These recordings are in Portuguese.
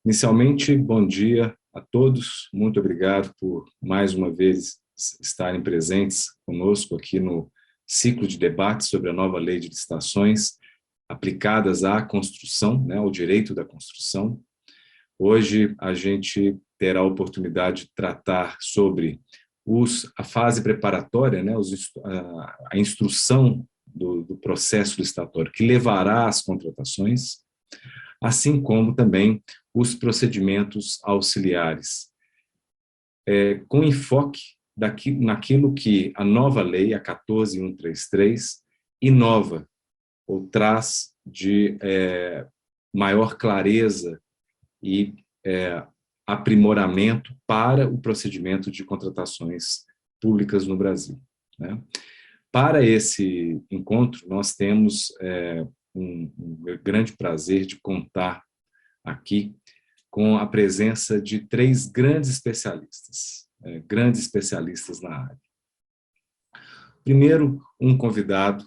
Inicialmente, bom dia a todos. Muito obrigado por, mais uma vez, muito obrigado por, mais uma vez, estarem presentes conosco aqui no ciclo de debates sobre a nova lei de licitações aplicadas à construção, ao direito da construção. Hoje, a gente terá a oportunidade de tratar sobre a fase preparatória, a instrução do processo licitatório que levará às contratações, assim como também os procedimentos auxiliares, com enfoque naquilo que a nova lei, a 14.133, inova ou traz de maior clareza e aprimoramento para o procedimento de contratações públicas no Brasil. Para esse encontro, nós temos um grande prazer de contar aqui com a presença de três grandes especialistas na área. Primeiro, um convidado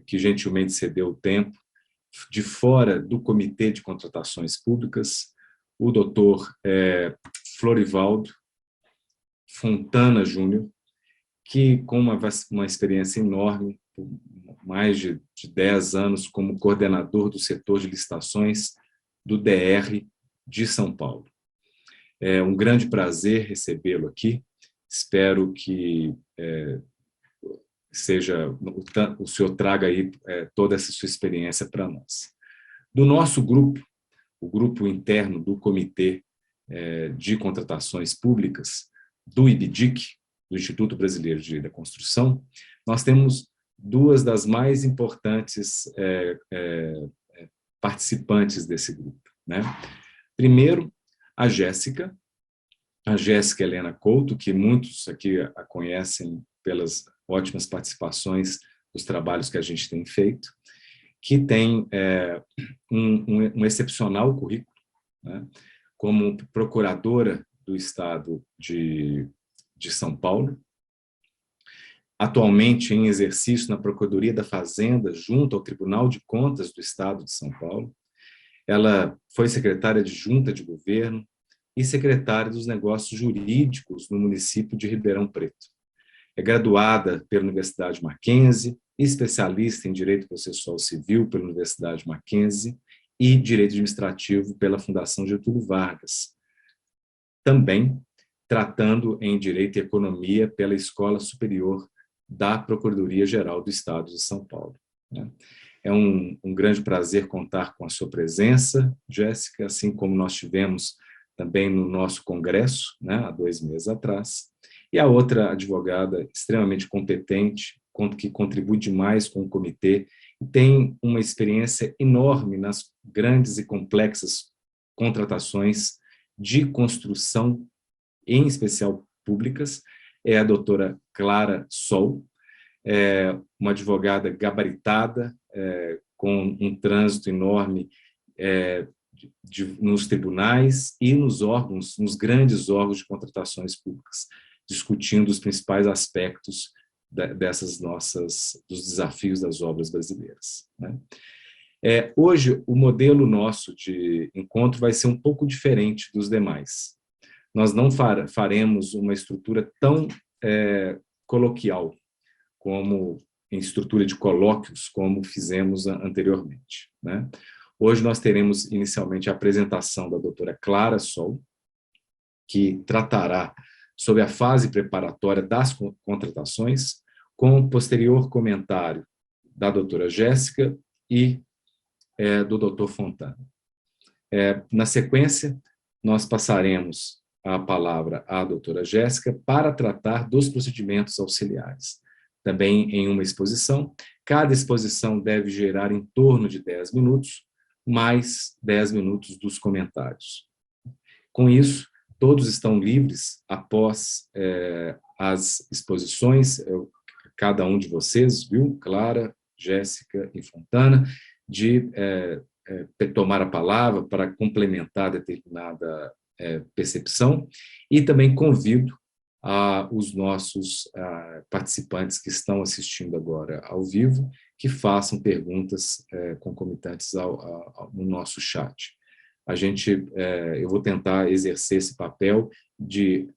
que gentilmente cedeu o tempo, de fora do Comitê de Contratações Públicas, o doutor Florivaldo Fontana Júnior, que com uma experiência enorme, mais de 10 anos como coordenador do setor de licitações do DR de São Paulo. É um grande prazer recebê-lo aqui. Espero que o senhor traga aí toda essa sua experiência para nós. Do nosso grupo, o grupo interno do Comitê de Contratações Públicas, do IBDIC, do Instituto Brasileiro de Direito da Construção, nós temos duas das mais importantes participantes desse grupo. Primeiro, a Jéssica Helena Couto, que muitos aqui a conhecem pelas ótimas participações dos trabalhos que a gente tem feito, que tem um excepcional currículo, como procuradora do Estado de São Paulo, atualmente em exercício na Procuradoria da Fazenda, junto ao Tribunal de Contas do Estado de São Paulo. Ela foi secretária adjunta de governo e secretária dos negócios jurídicos no município de Ribeirão Preto. É graduada pela Universidade Mackenzie, especialista em Direito Processual Civil pela Universidade Mackenzie e Direito Administrativo pela Fundação Getúlio Vargas. Também tratando em Direito e Economia pela Escola Superior da Procuradoria-Geral do Estado de São Paulo. É um grande prazer contar com a sua presença, Jéssica, assim como nós tivemos também no nosso congresso, há 2 meses atrás. E a outra advogada extremamente competente, que contribui demais com o comitê, e tem uma experiência enorme nas grandes e complexas contratações de construção, em especial públicas, é a doutora Clara Sol, uma advogada gabaritada, com um trânsito enorme nos tribunais e nos grandes órgãos de contratações públicas, discutindo os principais aspectos dos desafios das obras brasileiras. Hoje, o modelo nosso de encontro vai ser um pouco diferente dos demais. Nós não faremos uma estrutura tão coloquial, como em estrutura de colóquios, como fizemos anteriormente. Hoje nós teremos inicialmente a apresentação da doutora Clara Sol, que tratará sobre a fase preparatória das contratações, com posterior comentário da doutora Jéssica e do doutor Fontana. Na sequência, nós passaremos a palavra à doutora Jéssica para tratar dos procedimentos auxiliares, também em uma exposição. Cada exposição deve gerar em torno de 10 minutos, mais 10 minutos dos comentários. Com isso, todos estão livres, após as exposições, cada um de vocês, Clara, Jéssica e Fontana, de tomar a palavra para complementar determinada percepção, e também convido os nossos participantes que estão assistindo agora ao vivo, que façam perguntas concomitantes no nosso chat. eu vou tentar exercer esse papel de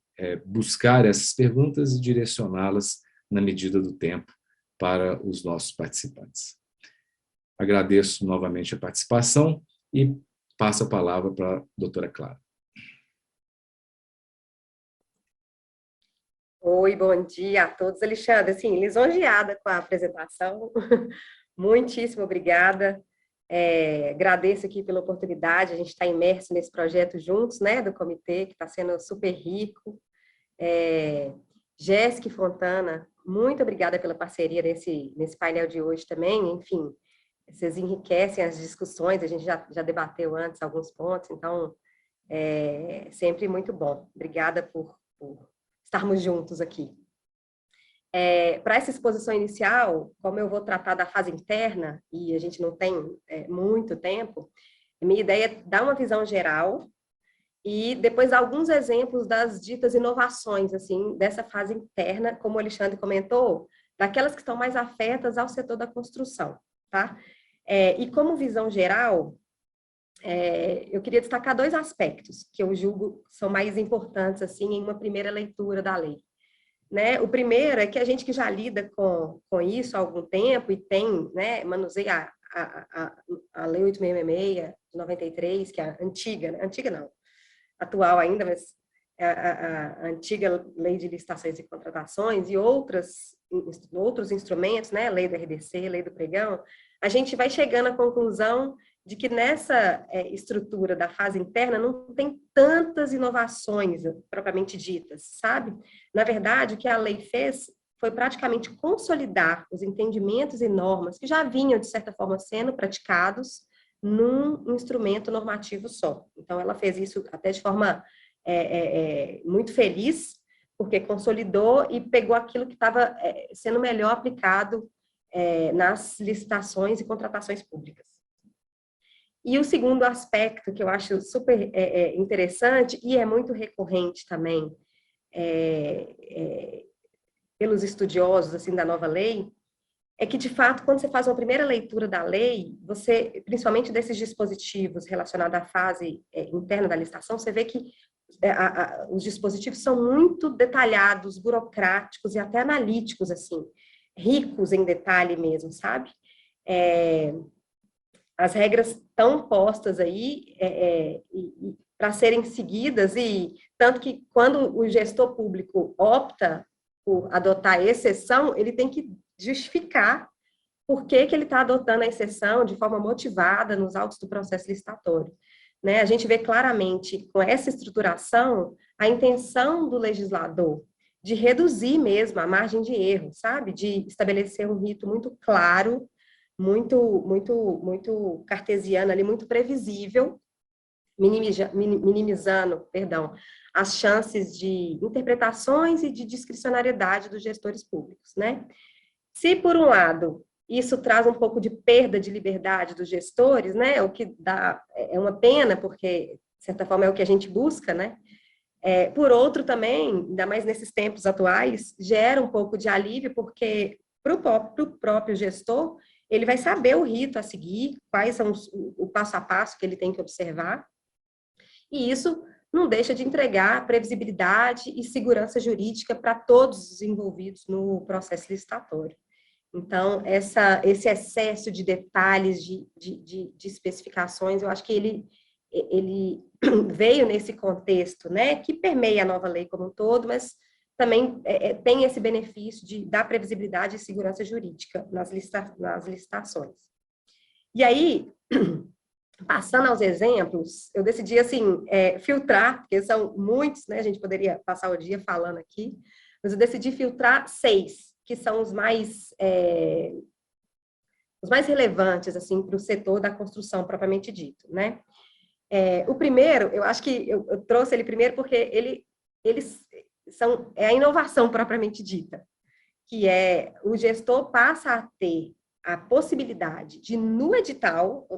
buscar essas perguntas e direcioná-las na medida do tempo para os nossos participantes. Agradeço novamente a participação e passo a palavra para a doutora Clara. Oi, bom dia a todos. Alexandre, assim, lisonjeada com a apresentação. Muitíssimo obrigada. Agradeço aqui pela oportunidade. A gente está imerso nesse projeto juntos, né, do comitê, que está sendo super rico. Jéssica e Fontana, muito obrigada pela parceria nesse painel de hoje também. Enfim, vocês enriquecem as discussões, a gente já debateu antes alguns pontos, então, sempre muito bom. Obrigada por estarmos juntos aqui. Para essa exposição inicial, como eu vou tratar da fase interna, e a gente não tem muito tempo, a minha ideia é dar uma visão geral e depois alguns exemplos das ditas inovações, assim, dessa fase interna, como o Alexandre comentou, daquelas que estão mais afetas ao setor da construção, tá? E como visão geral, eu queria destacar dois aspectos que eu julgo são mais importantes, assim, em uma primeira leitura da lei. Né? O primeiro é que a gente que já lida com isso há algum tempo e tem, né, manuseia a Lei 8.666, de 93, que é a antiga, né? Antiga não, atual ainda, mas a antiga Lei de Licitações e Contratações e outros instrumentos, né, Lei do RDC, Lei do Pregão, a gente vai chegando à conclusão de que nessa estrutura da fase interna não tem tantas inovações propriamente ditas, sabe? Na verdade, o que a lei fez foi praticamente consolidar os entendimentos e normas que já vinham, de certa forma, sendo praticados num instrumento normativo só. Então, ela fez isso até de forma muito feliz, porque consolidou e pegou aquilo que estava sendo melhor aplicado nas licitações e contratações públicas. E o segundo aspecto que eu acho super interessante, e é muito recorrente também pelos estudiosos assim, da nova lei, é que, de fato, quando você faz uma primeira leitura da lei, você, principalmente desses dispositivos relacionados à fase interna da licitação, você vê que os dispositivos são muito detalhados, burocráticos e até analíticos, assim, ricos em detalhe mesmo, sabe? As regras estão postas aí para serem seguidas, e tanto que quando o gestor público opta por adotar exceção, ele tem que justificar por que ele está adotando a exceção de forma motivada nos autos do processo licitatório. Né? A gente vê claramente, com essa estruturação, a intenção do legislador de reduzir mesmo a margem de erro, sabe? De estabelecer um rito muito claro, muito cartesiano ali, muito previsível, minimizando, as chances de interpretações e de discricionariedade dos gestores públicos, né? Se, por um lado, isso traz um pouco de perda de liberdade dos gestores, né? O que dá é uma pena, porque, de certa forma, é o que a gente busca, né? Por outro, também, ainda mais nesses tempos atuais, gera um pouco de alívio, porque para o próprio gestor, ele vai saber o rito a seguir, quais são o passo a passo que ele tem que observar, e isso não deixa de entregar previsibilidade e segurança jurídica para todos os envolvidos no processo licitatório. Então, esse excesso de detalhes, de especificações, eu acho que ele veio nesse contexto, né, que permeia a nova lei como um todo, mas também tem esse benefício de dar previsibilidade e segurança jurídica nas licitações. E aí, passando aos exemplos, eu decidi, assim, filtrar, porque são muitos, né, a gente poderia passar o dia falando aqui, mas eu decidi filtrar 6, que são os mais relevantes, assim, para o setor da construção propriamente dito, né? O primeiro, eu acho que eu trouxe ele primeiro porque eles é a inovação propriamente dita, que o gestor passa a ter a possibilidade de, no edital,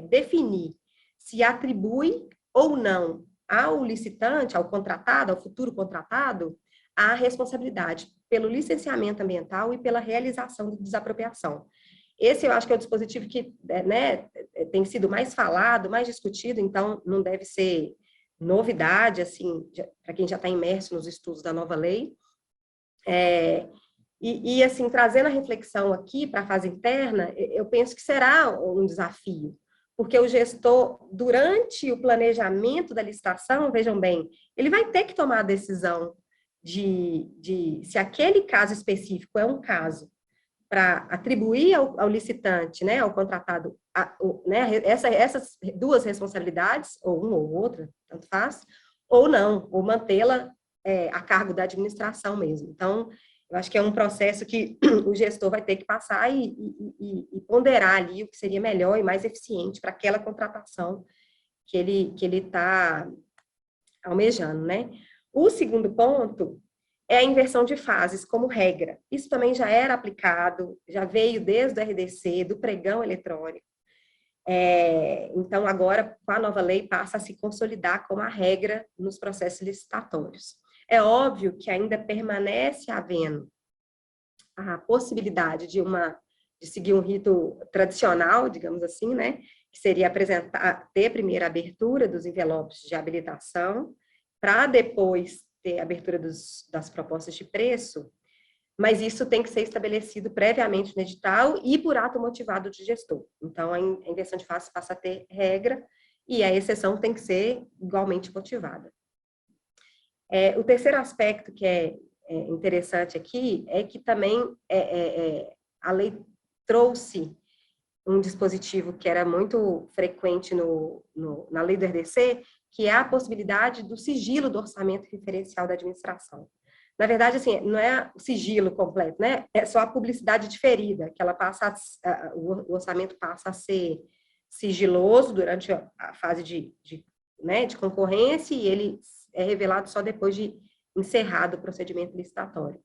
definir se atribui ou não ao licitante, ao contratado, ao futuro contratado, a responsabilidade pelo licenciamento ambiental e pela realização de desapropriação. Esse eu acho que é o dispositivo que, né, tem sido mais falado, mais discutido, então não deve ser novidade, assim, para quem já está imerso nos estudos da nova lei. Assim, trazendo a reflexão aqui para a fase interna, eu penso que será um desafio, porque o gestor, durante o planejamento da licitação, vejam bem, ele vai ter que tomar a decisão de se aquele caso específico é um caso para atribuir ao licitante, né, ao contratado, né, essas duas responsabilidades, ou uma ou outra, tanto faz, ou não, ou mantê-la a cargo da administração mesmo. Então, eu acho que é um processo que o gestor vai ter que passar e ponderar ali o que seria melhor e mais eficiente para aquela contratação que ele está almejando, né? O segundo ponto é a inversão de fases como regra. Isso também já era aplicado, já veio desde o RDC, do pregão eletrônico. Então, agora, com a nova lei, passa a se consolidar como a regra nos processos licitatórios. É óbvio que ainda permanece havendo a possibilidade de seguir um rito tradicional, digamos assim, né? Que seria ter a primeira abertura dos envelopes de habilitação, para depois ter a abertura das propostas de preço, mas isso tem que ser estabelecido previamente no edital e por ato motivado de gestor. Então, a inversão de fases passa a ter regra e a exceção tem que ser igualmente motivada. O terceiro aspecto que é interessante aqui é que também a lei trouxe um dispositivo que era muito frequente na lei do RDC, que é a possibilidade do sigilo do orçamento referencial da administração. Na verdade, assim, não é o sigilo completo, né? É só a publicidade diferida, que ela o orçamento passa a ser sigiloso durante a fase de concorrência e ele é revelado só depois de encerrado o procedimento licitatório.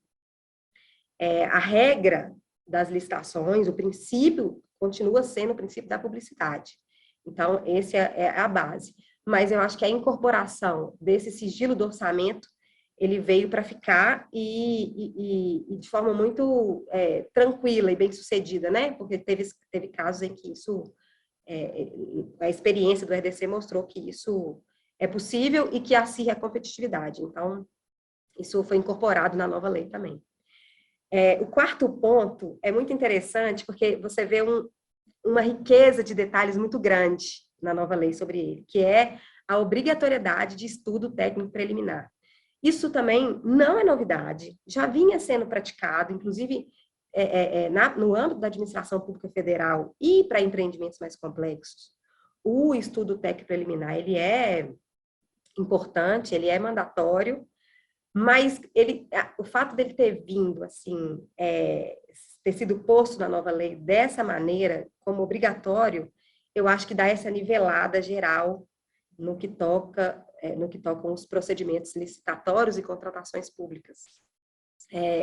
A regra das licitações, o princípio continua sendo o princípio da publicidade. Então, esse é a base. Mas eu acho que a incorporação desse sigilo do orçamento, ele veio para ficar e de forma muito tranquila e bem-sucedida, né? Porque teve casos em que isso, a experiência do RDC mostrou que isso é possível e que acirra a competitividade. Então, isso foi incorporado na nova lei também. O quarto ponto é muito interessante, porque você vê uma riqueza de detalhes muito grande na nova lei sobre ele, que é a obrigatoriedade de estudo técnico preliminar. Isso também não é novidade, já vinha sendo praticado, inclusive no âmbito da administração pública federal e para empreendimentos mais complexos. O estudo técnico preliminar, ele é importante, ele é mandatório, mas o fato dele ter vindo, assim, ter sido posto na nova lei dessa maneira, como obrigatório, eu acho que dá essa nivelada geral no que tocam os procedimentos licitatórios e contratações públicas.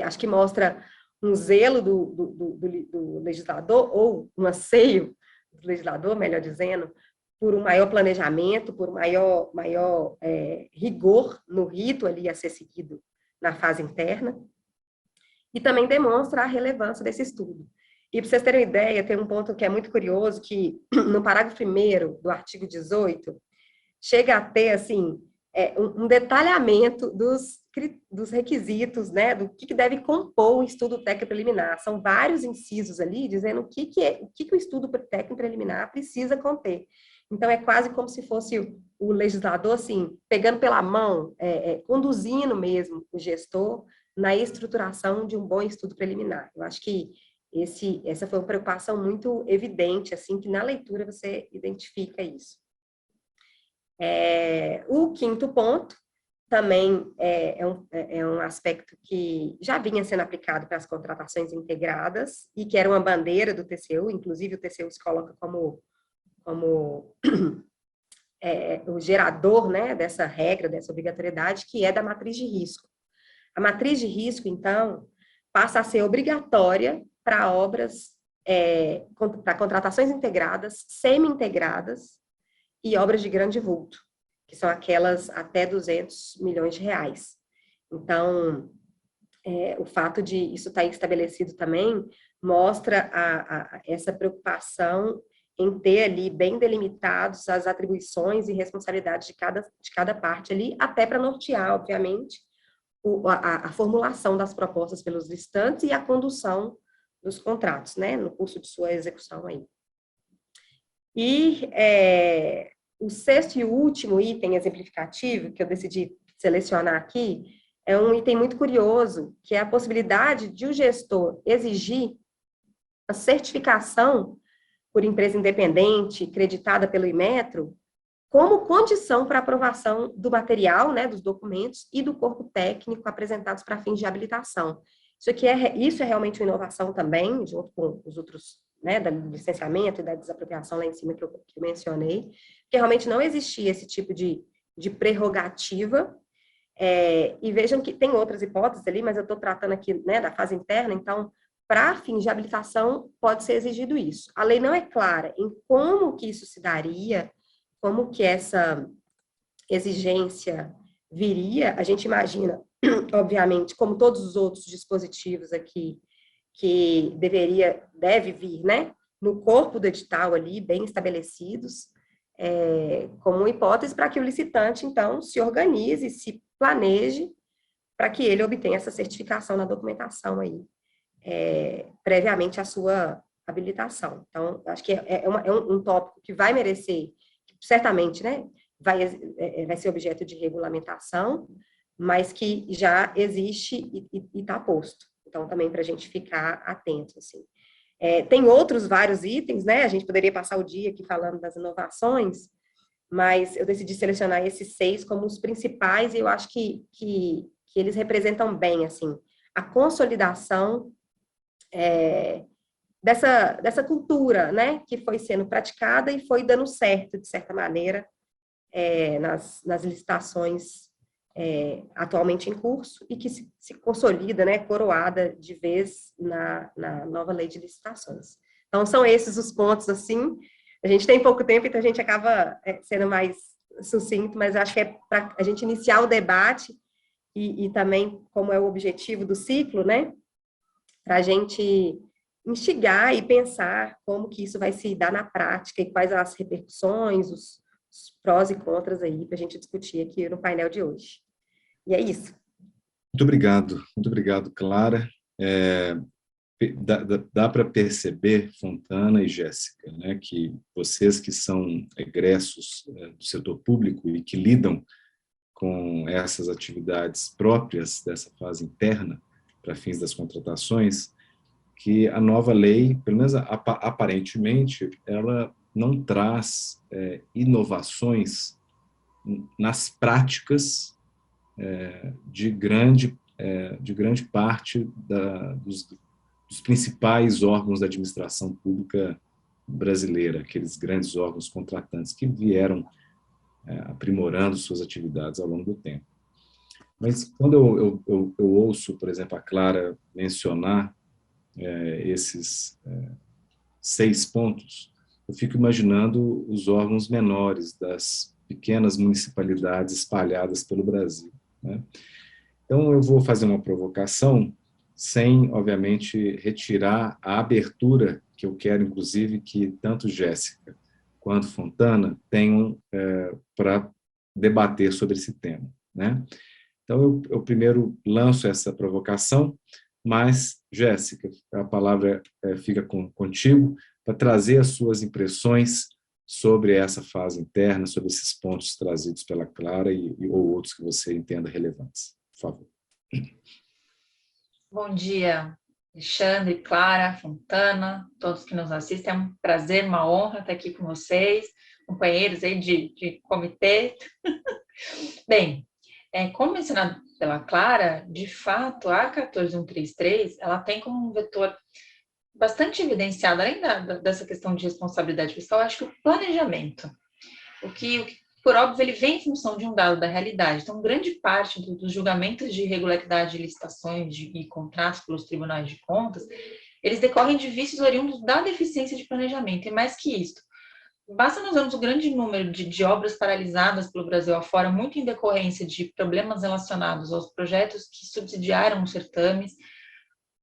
Acho que mostra um zelo do legislador, ou um anseio do legislador, melhor dizendo, por um maior planejamento, por maior rigor no rito ali a ser seguido na fase interna, e também demonstra a relevância desse estudo. E para vocês terem uma ideia, tem um ponto que é muito curioso, que no parágrafo 1º do artigo 18, chega a ter, assim, um detalhamento dos requisitos, né, do que deve compor o estudo técnico preliminar. São vários incisos ali, dizendo o que o estudo técnico preliminar precisa conter. Então, é quase como se fosse o legislador, assim, pegando pela mão, conduzindo mesmo o gestor na estruturação de um bom estudo preliminar. Eu acho que essa foi uma preocupação muito evidente, assim, que na leitura você identifica isso. O quinto ponto também é um aspecto que já vinha sendo aplicado para as contratações integradas e que era uma bandeira do TCU, inclusive o TCU se coloca como o gerador, né, dessa regra, dessa obrigatoriedade, que é da matriz de risco. A matriz de risco, então, passa a ser obrigatória para obras, para contratações integradas, semi-integradas e obras de grande vulto, que são aquelas até 200 milhões de reais. Então, o fato de isso estar estabelecido também mostra essa preocupação em ter ali bem delimitados as atribuições e responsabilidades de cada parte ali, até para nortear, obviamente, a formulação das propostas pelos listantes e a condução dos contratos, né, no curso de sua execução aí. E o sexto e último item exemplificativo, que eu decidi selecionar aqui, é um item muito curioso, que é a possibilidade de o gestor exigir a certificação por empresa independente, creditada pelo Inmetro, como condição para aprovação do material, né, dos documentos e do corpo técnico apresentados para fins de habilitação. Isso é realmente uma inovação também, junto com os outros, né, do licenciamento e da desapropriação lá em cima que eu mencionei, porque realmente não existia esse tipo de prerrogativa. E vejam que tem outras hipóteses ali, mas eu estou tratando aqui, né, da fase interna, então, para fins de habilitação, pode ser exigido isso. A lei não é clara em como que isso se daria, como que essa exigência viria. A gente imagina, obviamente, como todos os outros dispositivos aqui, que deve vir, né, no corpo do edital ali, bem estabelecidos, como hipótese para que o licitante, então, se organize, se planeje para que ele obtenha essa certificação na documentação aí, previamente à sua habilitação. Então, acho que é um tópico que vai merecer, certamente, né, vai ser objeto de regulamentação, mas que já existe e está posto. Então, também para a gente ficar atento, assim. Tem outros vários itens, né, a gente poderia passar o dia aqui falando das inovações, mas eu decidi selecionar esses 6 como os principais, e eu acho que eles representam bem, assim, a consolidação dessa cultura, né, que foi sendo praticada e foi dando certo, de certa maneira, nas licitações atualmente em curso, e que se consolida, né, coroada de vez na nova lei de licitações. Então, são esses os pontos, assim. A gente tem pouco tempo, então a gente acaba sendo mais sucinto, mas acho que é para a gente iniciar o debate e também, como é o objetivo do ciclo, né, para a gente instigar e pensar como que isso vai se dar na prática e quais as repercussões, os prós e contras aí para a gente discutir aqui no painel de hoje. E é isso. Muito obrigado, Clara. Dá para perceber, Fontana e Jéssica, né, que vocês que são egressos do setor público e que lidam com essas atividades próprias dessa fase interna, para fins das contratações, que a nova lei, pelo menos aparentemente, ela não traz inovações nas práticas de grande parte dos principais órgãos da administração pública brasileira, aqueles grandes órgãos contratantes que vieram aprimorando suas atividades ao longo do tempo. Mas quando eu ouço, por exemplo, a Clara mencionar esses 6 pontos, eu fico imaginando os órgãos menores das pequenas municipalidades espalhadas pelo Brasil, né? Então, eu vou fazer uma provocação sem, obviamente, retirar a abertura que eu quero, inclusive, que tanto Jéssica quanto Fontana tenham para debater sobre esse tema, né? Então, eu primeiro lanço essa provocação, mas, Jéssica, a palavra fica contigo para trazer as suas impressões sobre essa fase interna, sobre esses pontos trazidos pela Clara ou outros que você entenda relevantes. Por favor. Bom dia, Alexandre, Clara, Fontana, todos que nos assistem. É um prazer, uma honra estar aqui com vocês, companheiros aí de comitê. Bem, como mencionado pela Clara, de fato, a 14133, ela tem como um vetor bastante evidenciado, além dessa questão de responsabilidade fiscal, acho que o planejamento, o que, por óbvio, ele vem em função de um dado da realidade. Então, grande parte dos julgamentos de irregularidade de licitações e contratos pelos tribunais de contas, eles decorrem de vícios oriundos da deficiência de planejamento, e mais que isso, basta nós vermos o grande número de obras paralisadas pelo Brasil afora, muito em decorrência de problemas relacionados aos projetos que subsidiaram os certames,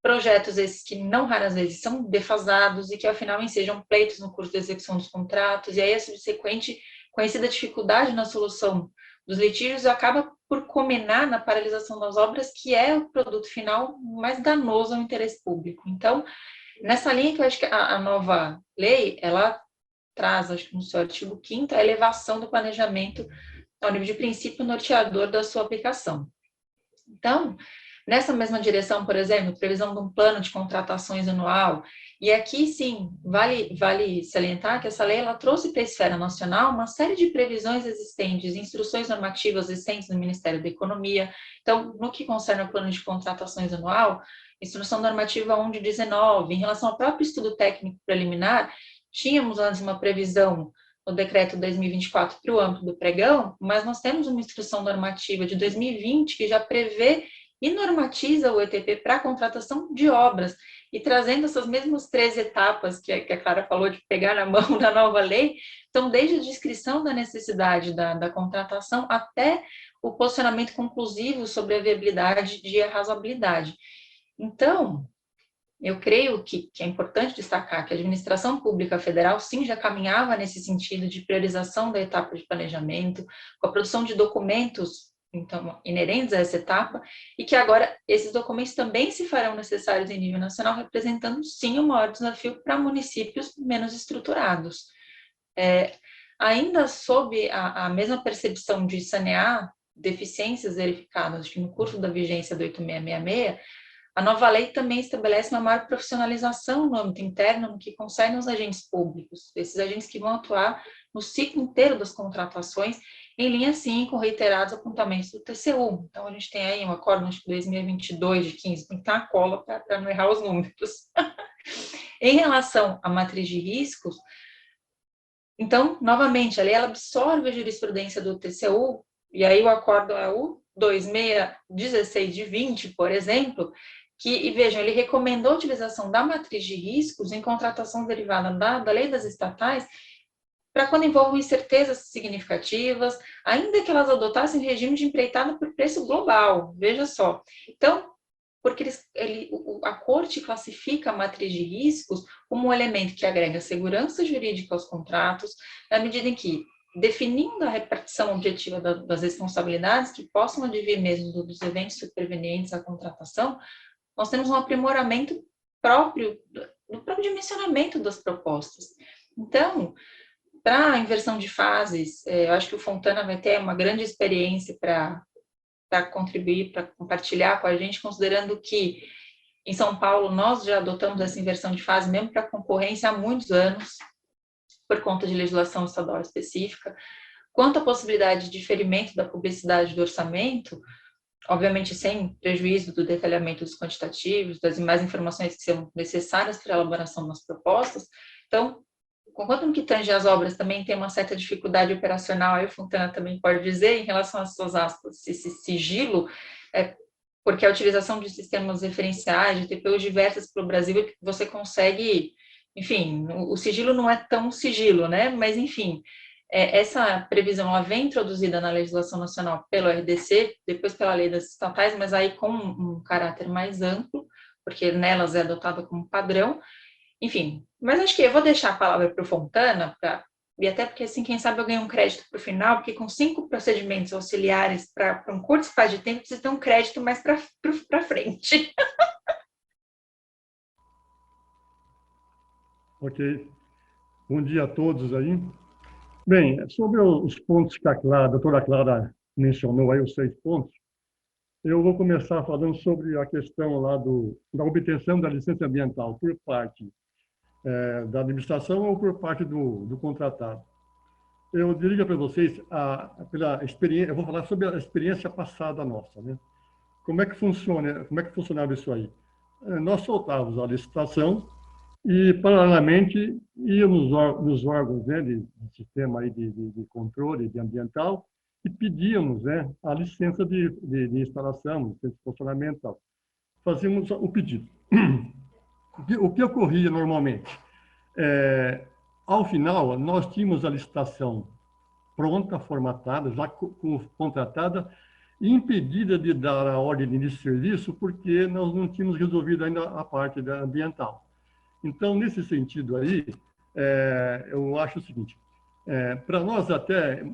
projetos esses que não raras vezes são defasados e que, afinal, ensejam pleitos no curso de execução dos contratos, e aí a subsequente conhecida dificuldade na solução dos litígios acaba por culminar na paralisação das obras, que é o produto final mais danoso ao interesse público. Então, nessa linha que eu acho que a nova lei, ela traz, acho que no seu artigo 5º, a elevação do planejamento ao nível de princípio norteador da sua aplicação. Então, nessa mesma direção, por exemplo, previsão de um plano de contratações anual, e aqui sim, vale salientar que essa lei ela trouxe para a esfera nacional uma série de previsões existentes, instruções normativas existentes no Ministério da Economia. Então, no que concerne ao plano de contratações anual, instrução normativa 1 de 19, em relação ao próprio estudo técnico preliminar, tínhamos antes uma previsão no decreto 2024 para o âmbito do pregão, mas nós temos uma instrução normativa de 2020 que já prevê e normatiza o ETP para a contratação de obras, e trazendo essas mesmas 3 etapas que a Clara falou de pegar na mão da nova lei, então desde a descrição da necessidade da contratação até o posicionamento conclusivo sobre a viabilidade e a razoabilidade. Então, eu creio que é importante destacar que a administração pública federal, sim, já caminhava nesse sentido de priorização da etapa de planejamento, com a produção de documentos, então, inerentes a essa etapa, e que agora esses documentos também se farão necessários em nível nacional, representando, sim, o maior desafio para municípios menos estruturados. Ainda sob a mesma percepção de sanear deficiências verificadas no curso da vigência do 8666, a nova lei também estabelece uma maior profissionalização no âmbito interno no que concerne aos agentes públicos, esses agentes que vão atuar no ciclo inteiro das contratações, em linha, sim, com reiterados apontamentos do TCU. Então, a gente tem aí um acórdão de 2022, de 15, tem que estar na cola para não errar os números. Em relação à matriz de riscos, então, novamente, a lei ela absorve a jurisprudência do TCU, e aí o acórdão é o 2616 de 20, por exemplo, e vejam, ele recomendou a utilização da matriz de riscos em contratação derivada da lei das estatais, para quando envolvam incertezas significativas, ainda que elas adotassem regime de empreitada por preço global, veja só. Então, porque a Corte classifica a matriz de riscos como um elemento que agrega segurança jurídica aos contratos, na medida em que, definindo a repartição objetiva das responsabilidades que possam advir mesmo dos eventos supervenientes à contratação, nós temos um aprimoramento próprio do próprio dimensionamento das propostas. Então, para a inversão de fases, eu acho que o Fontana vai ter uma grande experiência para contribuir, para compartilhar com a gente, considerando que em São Paulo nós já adotamos essa inversão de fase mesmo para concorrência há muitos anos, por conta de legislação estadual específica. Quanto à possibilidade de diferimento da publicidade do orçamento, obviamente sem prejuízo do detalhamento dos quantitativos, das demais informações que são necessárias para a elaboração das propostas. Então, quanto no que tange as obras, também tem uma certa dificuldade operacional, aí o Fontana também pode dizer, em relação às suas aspas, esse sigilo, porque a utilização de sistemas referenciais, de TPUs diversas para o Brasil, você consegue, enfim, o sigilo não é tão sigilo, né? Mas, enfim, essa previsão ela vem introduzida na legislação nacional pelo RDC, depois pela lei das estatais, mas aí com um caráter mais amplo, porque nelas é adotada como padrão. Enfim, mas acho que eu vou deixar a palavra para o Fontana, e até porque, assim, quem sabe eu ganho um crédito para o final, porque com 5 procedimentos auxiliares para um curto espaço de tempo, precisa ter um crédito mais para frente. Ok. Bom dia a todos aí. Bem, sobre os pontos que a doutora Clara mencionou aí, os 6 pontos, eu vou começar falando sobre a questão lá da obtenção da licença ambiental por parte da administração ou por parte do contratado. Eu diria para vocês, pela experiência, eu vou falar sobre a experiência passada nossa, né? Como é que funcionava isso aí? Nós soltávamos a licitação e, paralelamente, íamos nos órgãos, né, de sistema aí de controle de ambiental e pedíamos, né, a licença de instalação, licença de funcionamento e tal. Fazíamos o pedido. O que ocorria normalmente? Ao final, nós tínhamos a licitação pronta, formatada, já contratada, impedida de dar a ordem de início de serviço porque nós não tínhamos resolvido ainda a parte ambiental. Então, nesse sentido aí, eu acho o seguinte, para nós até,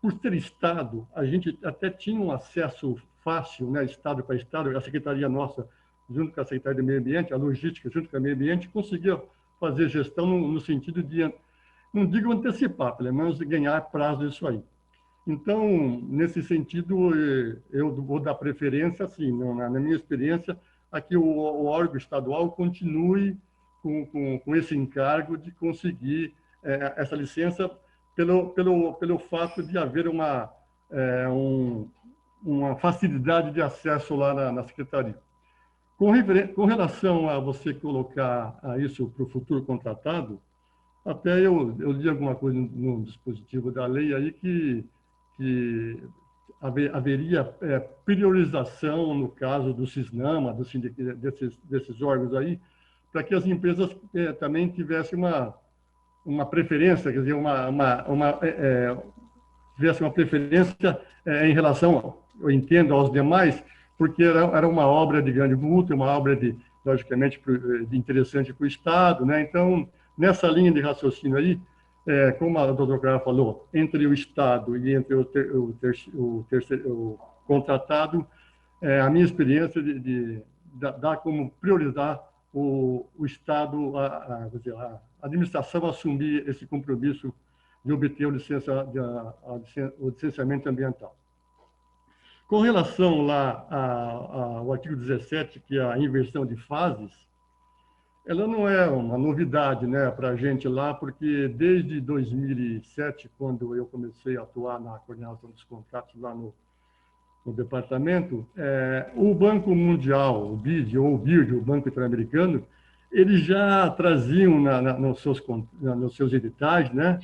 por ter Estado, a gente até tinha um acesso fácil, né, Estado para Estado, a Secretaria nossa, junto com a Secretaria do Meio Ambiente, a logística junto com o Meio Ambiente, conseguia fazer gestão no sentido de, não digo antecipar, pelo menos ganhar prazo disso aí. Então, nesse sentido, eu vou dar preferência, assim, na minha experiência, a que o órgão estadual continue com esse encargo de conseguir essa licença pelo fato de haver uma facilidade de acesso lá na secretaria. Com relação a você colocar isso para o futuro contratado, até eu li alguma coisa no dispositivo da lei aí que haveria priorização no caso do CISNAMA, desses órgãos aí, para que as empresas também tivessem uma preferência, quer dizer, tivesse uma preferência em relação, eu entendo, aos demais, porque era uma obra de grande vulto, uma obra logicamente, interessante para o Estado, né? Então, nessa linha de raciocínio aí, como a doutora Clara falou, entre o Estado e entre o contratado, a minha experiência dá como priorizar o Estado, a administração assumir esse compromisso de obter o licenciamento ambiental. Com relação lá ao artigo 17, que é a inversão de fases, ela não é uma novidade, né, para a gente lá, porque desde 2007, quando eu comecei a atuar na coordenação dos contratos lá no departamento, o Banco Mundial, o BID, ou o BIRD, o Banco Interamericano, eles já traziam nos seus editais, né,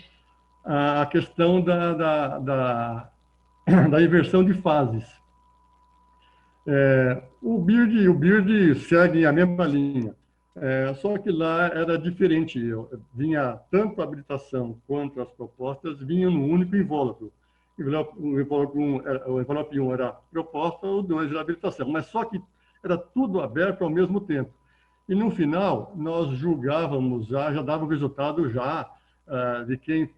a questão da inversão de fases. O BIRD segue a mesma linha, só que lá era diferente. Vinha tanto a habilitação quanto as propostas vinham no único invólucro. O envelope 1 era proposta, o 2 era habilitação, mas só que era tudo aberto ao mesmo tempo. E no final, nós julgávamos, já dava o resultado de quem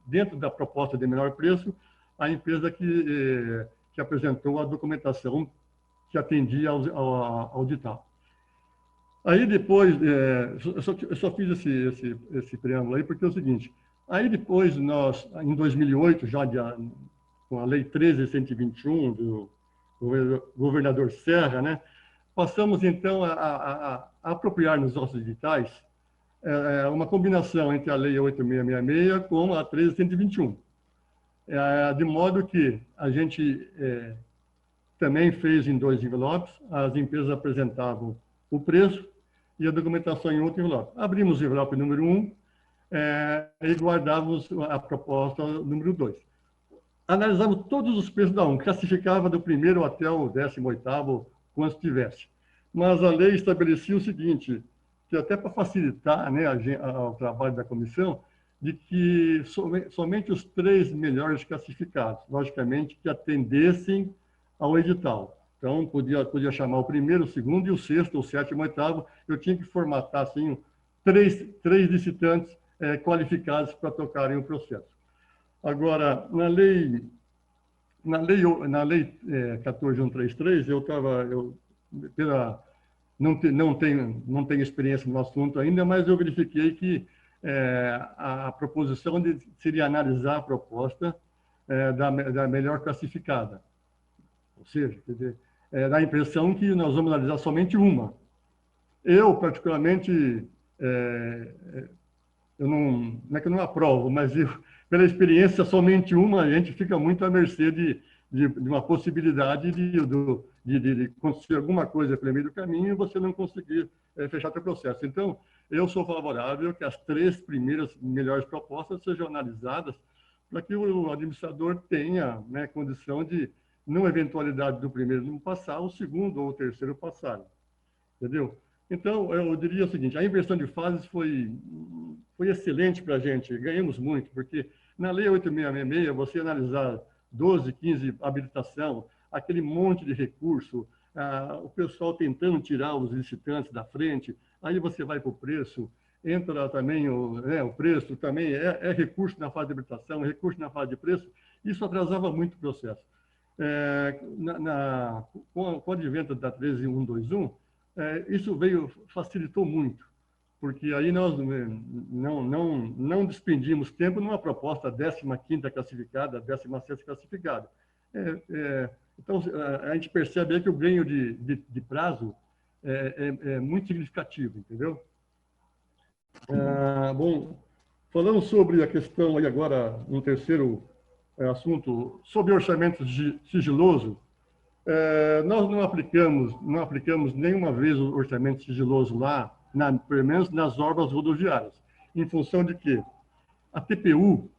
dentro da proposta de menor preço, a empresa que apresentou a documentação que atendia ao audital. Aí depois, eu só fiz esse preâmbulo aí porque é o seguinte, aí depois nós, em 2008, com a Lei 13.121 do governador Serra, né, passamos então a apropriar nos nossos editais uma combinação entre a Lei 8.666 com a 13.121. De modo que a gente também fez em 2 envelopes, as empresas apresentavam o preço e a documentação em outro envelope. Abrimos o envelope número 1 e guardávamos a proposta número 2. Analisamos todos os preços da 1, classificava do primeiro até o 18º, quanto tivesse. Mas a lei estabelecia o seguinte, que até para facilitar, né, o trabalho da comissão, de que somente os 3 melhores classificados, logicamente, que atendessem ao edital. Então, podia chamar o primeiro, o segundo, e o sexto, o sétimo, o 8º. Eu tinha que formatar, assim, três licitantes qualificados para tocarem o processo. Agora, na lei 14.133, não tenho experiência no assunto ainda, mas eu verifiquei que a proposição seria analisar a proposta da melhor classificada. Ou seja, quer dizer, dá a impressão que nós vamos analisar somente uma. Eu, particularmente, não é que eu não aprovo, mas pela experiência, somente uma, a gente fica muito à mercê de uma possibilidade de acontecer alguma coisa pelo meio do caminho e você não conseguir fechar o processo. Então, eu sou favorável que as 3 primeiras melhores propostas sejam analisadas para que o administrador tenha, né, condição de, numa eventualidade do primeiro não passar, o segundo ou o terceiro passar. Entendeu? Então, eu diria o seguinte, a inversão de fases foi excelente para a gente, ganhamos muito, porque na Lei 8.666, você analisar 12, 15 habilitação, aquele monte de recurso, o pessoal tentando tirar os licitantes da frente, aí você vai para o preço, entra também o preço, também é recurso na fase de habilitação, é recurso na fase de preço, isso atrasava muito o processo. Com o advento da 13121, isso facilitou muito, porque aí nós não despendimos tempo numa proposta 15ª classificada, 16ª classificada. Então, a gente percebe aí que o ganho de prazo é muito significativo, entendeu? Bom, falando sobre a questão aí agora, um terceiro assunto, sobre orçamento sigiloso, nós não aplicamos nenhuma vez o orçamento sigiloso lá, pelo menos nas obras rodoviárias, em função de que a TPU,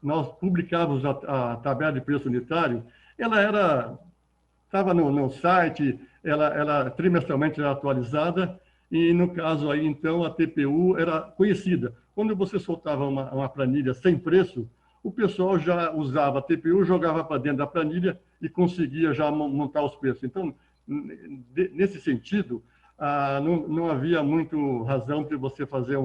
nós publicávamos a tabela de preço unitário, ela estava no site, ela trimestralmente era atualizada, e no caso aí, então, a TPU era conhecida. Quando você soltava uma planilha sem preço, o pessoal já usava a TPU, jogava para dentro da planilha e conseguia já montar os preços. Então, nesse sentido, não havia muito razão para você fazer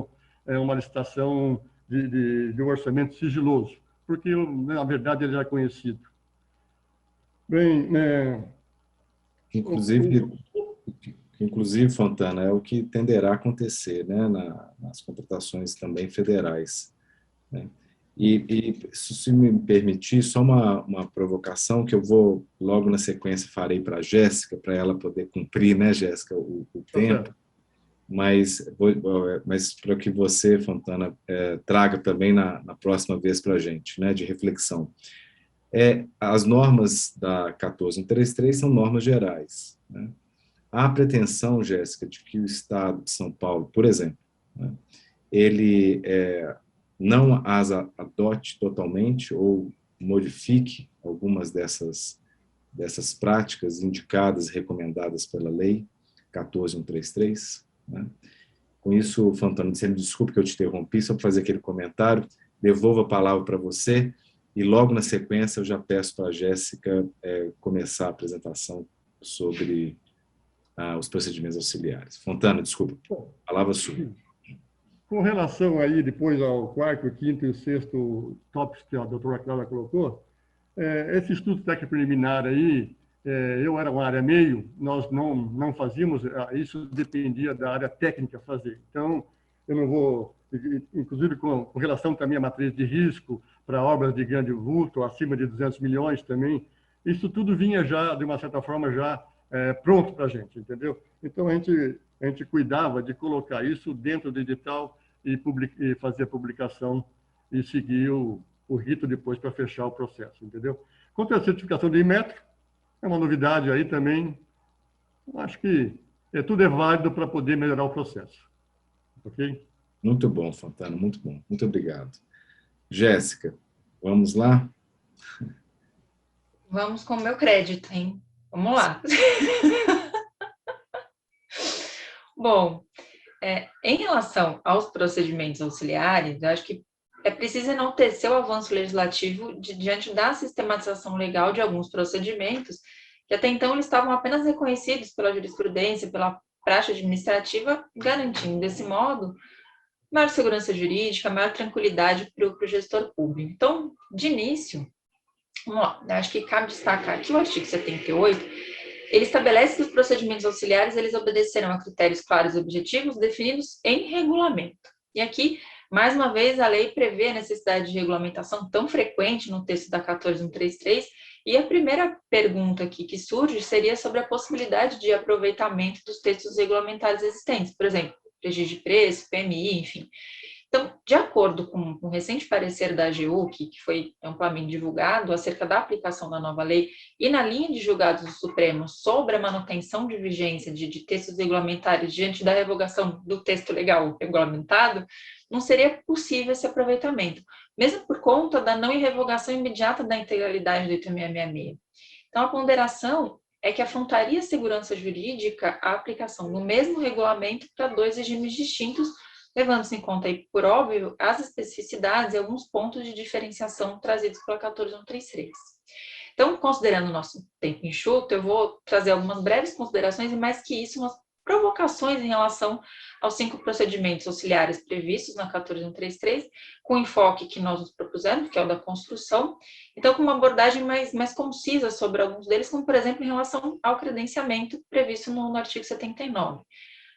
uma licitação de orçamento sigiloso, porque, na verdade, ele já é conhecido. Bem, Inclusive, Fontana, é o que tenderá a acontecer, né, nas contratações também federais, né? E se me permitir, só uma provocação que eu vou, logo na sequência, farei para a Jéssica, para ela poder cumprir, né, Jéssica, o tempo, mas para que você, Fontana, traga também na próxima vez para a gente, né, de reflexão. As normas da 14133 são normas gerais, né? Há a pretensão, Jéssica, de que o Estado de São Paulo, por exemplo, né, ele não as adote totalmente ou modifique algumas dessas práticas indicadas, recomendadas pela Lei 14133. Né? Com isso, Fontana, você me desculpe que eu te interrompi, só para fazer aquele comentário, devolvo a palavra para você e logo na sequência eu já peço para a Jéssica começar a apresentação sobre os procedimentos auxiliares. Fontana, desculpa, palavra sua. Com relação aí depois ao quarto, quinto e sexto tópicos que a doutora Cláudia colocou, esse estudo técnico preliminar aí, eu era uma área meio, nós não fazíamos, isso dependia da área técnica fazer. Então, eu não vou, inclusive com relação também à matriz de risco para obras de grande vulto, acima de 200 milhões também, isso tudo vinha já, de uma certa forma, já pronto para a gente, entendeu? Então, a gente cuidava de colocar isso dentro do edital e fazer a publicação e seguir o rito depois para fechar o processo, entendeu? Quanto à certificação de Inmetro, é uma novidade aí também. Acho que tudo é válido para poder melhorar o processo. Ok? Muito bom, Fontana, muito bom. Muito obrigado. Jéssica, vamos lá? Vamos com o meu crédito, hein? Vamos lá. Bom, em relação aos procedimentos auxiliares, eu acho que é preciso enaltecer o avanço legislativo diante da sistematização legal de alguns procedimentos que até então eles estavam apenas reconhecidos pela jurisprudência, pela praxe administrativa, garantindo, desse modo, maior segurança jurídica, maior tranquilidade para o gestor público. Então, de início, vamos lá, acho que cabe destacar que o artigo 78, ele estabelece que os procedimentos auxiliares eles obedecerão a critérios claros e objetivos definidos em regulamento. E aqui, mais uma vez, a lei prevê a necessidade de regulamentação tão frequente no texto da 14133, e a primeira pergunta aqui que surge seria sobre a possibilidade de aproveitamento dos textos regulamentares existentes, por exemplo, registro de preço, PMI, enfim. Então, de acordo com o recente parecer da AGU, que foi amplamente divulgado acerca da aplicação da nova lei e na linha de julgados do Supremo sobre a manutenção de vigência de textos regulamentares diante da revogação do texto legal regulamentado, não seria possível esse aproveitamento, mesmo por conta da não irrevogação imediata da integralidade do item 666. Então, a ponderação é que afrontaria a segurança jurídica a aplicação do mesmo regulamento para dois regimes distintos, levando-se em conta aí, por óbvio, as especificidades e alguns pontos de diferenciação trazidos pela 14133. Então, considerando o nosso tempo enxuto, eu vou trazer algumas breves considerações e, mais que isso, umas provocações em relação aos 5 procedimentos auxiliares previstos na 14133, com o enfoque que nós nos propusemos, que é o da construção, então com uma abordagem mais concisa sobre alguns deles, como, por exemplo, em relação ao credenciamento previsto no artigo 79.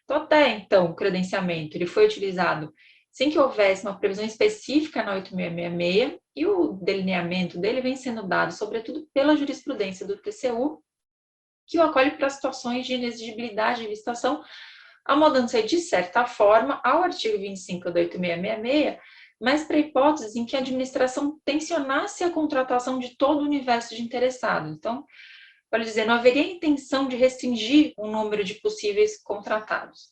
Então, até então, o credenciamento ele foi utilizado sem que houvesse uma previsão específica na 8666, e o delineamento dele vem sendo dado, sobretudo, pela jurisprudência do TCU, que o acolhe para situações de inexigibilidade de licitação, amodando-se, de certa forma, ao artigo 25 da 8666, mas para hipóteses em que a administração tensionasse a contratação de todo o universo de interessados. Então, pode dizer, não haveria intenção de restringir o número de possíveis contratados.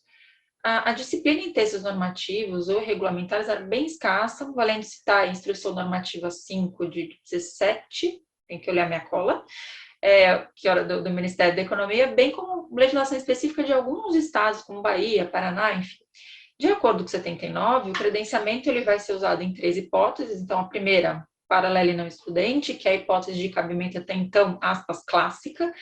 A disciplina em textos normativos ou regulamentares era bem escassa, valendo citar a Instrução Normativa 5 de 17, tem que olhar minha cola, que era do Ministério da Economia, bem como legislação específica de alguns estados, como Bahia, Paraná, enfim. De acordo com 79, o credenciamento ele vai ser usado em 3 hipóteses. Então, a primeira, paralela e não excludente, que é a hipótese de cabimento até então, aspas, clássica,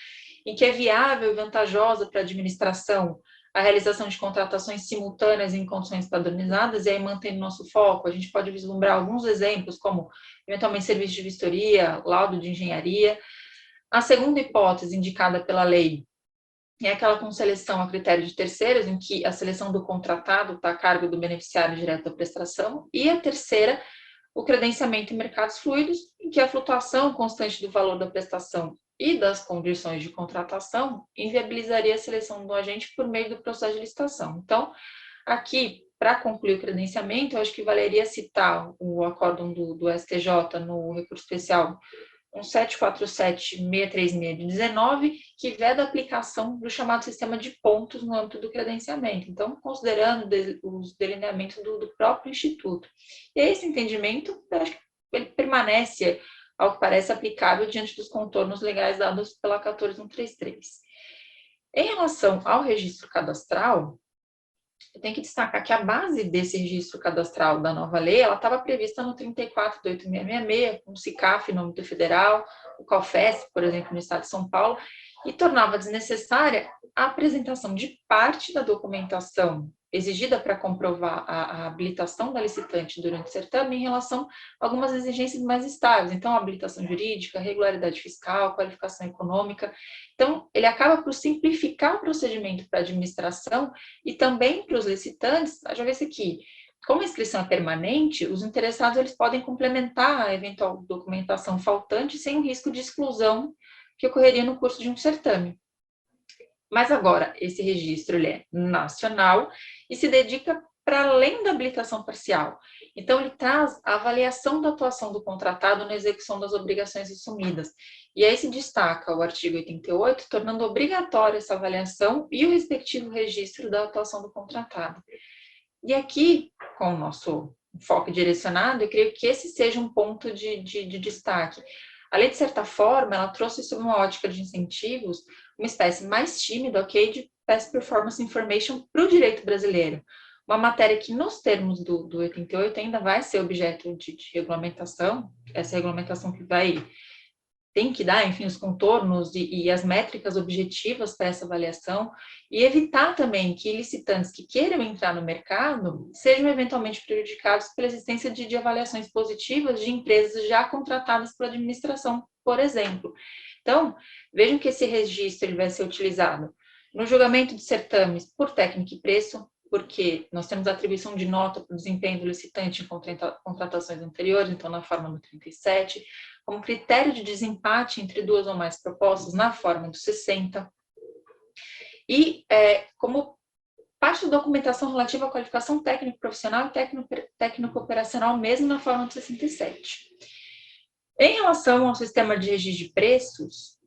em que é viável e vantajosa para a administração a realização de contratações simultâneas em condições padronizadas, e aí mantendo nosso foco, a gente pode vislumbrar alguns exemplos, como, eventualmente, serviço de vistoria, laudo de engenharia. A segunda hipótese indicada pela lei é aquela com seleção a critério de terceiros, em que a seleção do contratado está a cargo do beneficiário direto da prestação. E a terceira, o credenciamento em mercados fluidos, em que a flutuação constante do valor da prestação e das condições de contratação inviabilizaria a seleção do agente por meio do processo de licitação. Então, aqui, para concluir o credenciamento, eu acho que valeria citar o acórdão do STJ no recurso especial 1747-636 de 19, que veda a aplicação do chamado sistema de pontos no âmbito do credenciamento. Então, considerando os delineamentos do próprio Instituto. E esse entendimento, eu acho que ele permanece, ao que parece, aplicável diante dos contornos legais dados pela 14133. Em relação ao registro cadastral, eu tenho que destacar que a base desse registro cadastral da nova lei, ela estava prevista no 34 de 8666, com o SICAF no âmbito federal, o COFES, por exemplo, no estado de São Paulo, e tornava desnecessária a apresentação de parte da documentação exigida para comprovar a habilitação da licitante durante o certame em relação a algumas exigências mais estáveis. Então, habilitação jurídica, regularidade fiscal, qualificação econômica. Então, ele acaba por simplificar o procedimento para a administração e também para os licitantes. Já vê aqui, como a inscrição é permanente, os interessados eles podem complementar a eventual documentação faltante sem o risco de exclusão que ocorreria no curso de um certame. Mas agora, esse registro ele é nacional e se dedica para além da habilitação parcial. Então, ele traz a avaliação da atuação do contratado na execução das obrigações assumidas. E aí se destaca o artigo 88, tornando obrigatória essa avaliação e o respectivo registro da atuação do contratado. E aqui, com o nosso foco direcionado, eu creio que esse seja um ponto de destaque. A lei, de certa forma, ela trouxe sob uma ótica de incentivos uma espécie mais tímida, ok, de Past Performance Information para o direito brasileiro. Uma matéria que, nos termos do 88, ainda vai ser objeto de regulamentação, essa regulamentação que tem que dar, enfim, os contornos e as métricas objetivas para essa avaliação, e evitar também que licitantes que queiram entrar no mercado sejam eventualmente prejudicados pela existência de avaliações positivas de empresas já contratadas pela administração, por exemplo. Então, vejam que esse registro ele vai ser utilizado no julgamento de certames por técnica e preço, porque nós temos a atribuição de nota para o desempenho do licitante em contratações anteriores, então na forma do 37, como critério de desempate entre 2 ou mais propostas na forma do 60, e como parte da documentação relativa à qualificação técnico-profissional e técnico-operacional mesmo na forma do 67. Em relação ao sistema de registro de preços,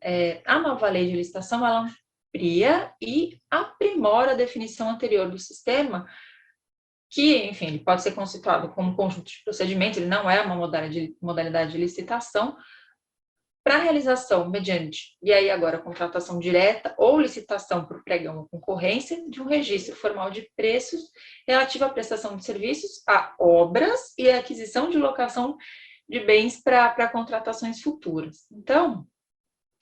a nova lei de licitação, ela amplia e aprimora a definição anterior do sistema, que, enfim, ele pode ser constituído como um conjunto de procedimentos, ele não é uma modalidade de licitação, para realização mediante, e aí agora contratação direta ou licitação por pregão ou concorrência, de um registro formal de preços relativo à prestação de serviços, a obras e a aquisição de locação de bens para contratações futuras. Então,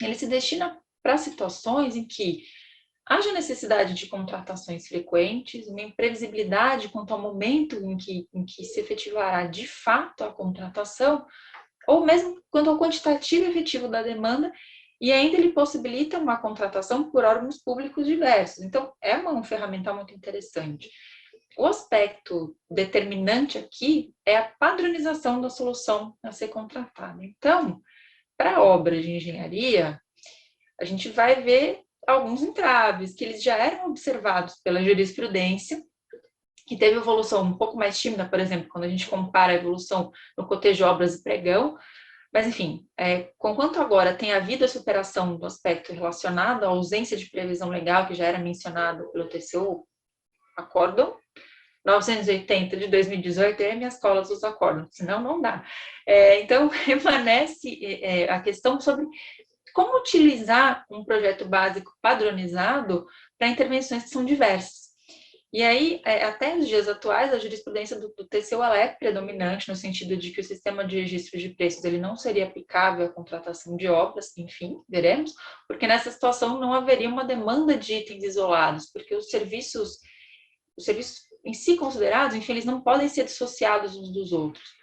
ele se destina para situações em que haja necessidade de contratações frequentes, uma imprevisibilidade quanto ao momento em que se efetivará de fato a contratação, ou mesmo quanto ao quantitativo efetivo da demanda, e ainda ele possibilita uma contratação por órgãos públicos diversos. Então, é um ferramental muito interessante. O aspecto determinante aqui é a padronização da solução a ser contratada. Então, para obras de engenharia, a gente vai ver alguns entraves que eles já eram observados pela jurisprudência, que teve evolução um pouco mais tímida, por exemplo, quando a gente compara a evolução no cotejo obras e pregão, mas enfim, conquanto agora tem havido a superação do aspecto relacionado à ausência de previsão legal, que já era mencionado pelo TCU, Acórdão 980 de 2018, é minhas colas os acórdãos, senão não dá. Então, permanece a questão sobre como utilizar um projeto básico padronizado para intervenções que são diversas. E aí, até os dias atuais, a jurisprudência do TCU ela é predominante no sentido de que o sistema de registro de preços ele não seria aplicável à contratação de obras, enfim, veremos, porque nessa situação não haveria uma demanda de itens isolados, porque os serviços em si considerados, enfim, eles não podem ser dissociados uns dos outros.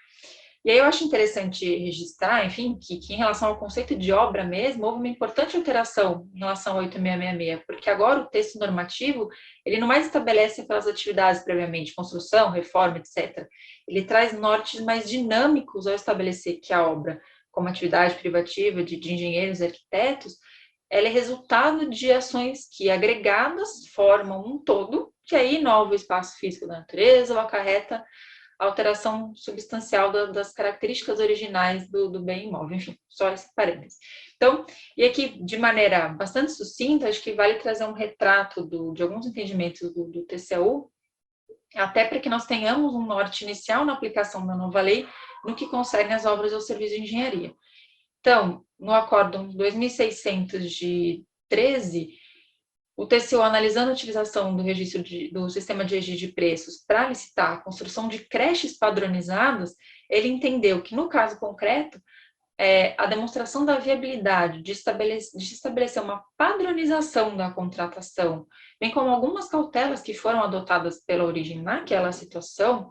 E aí eu acho interessante registrar, enfim, que em relação ao conceito de obra mesmo, houve uma importante alteração em relação ao 8666, porque agora o texto normativo, ele não mais estabelece aquelas atividades previamente, construção, reforma, etc. Ele traz nortes mais dinâmicos ao estabelecer que a obra, como atividade privativa de engenheiros e arquitetos, ela é resultado de ações que, agregadas, formam um todo, que aí inova o espaço físico da natureza ou acarreta alteração substancial das características originais do bem imóvel, enfim, só esse parênteses. Então, e aqui, de maneira bastante sucinta, acho que vale trazer um retrato de alguns entendimentos do TCU, até para que nós tenhamos um norte inicial na aplicação da nova lei no que concerne às obras ou serviços de engenharia. Então, no Acórdão 2600 de 13, o TCU, analisando a utilização do registro do sistema de registro de preços para licitar a construção de creches padronizadas, ele entendeu que, no caso concreto, a demonstração da viabilidade de estabelecer uma padronização da contratação, bem como algumas cautelas que foram adotadas pela origem naquela situação,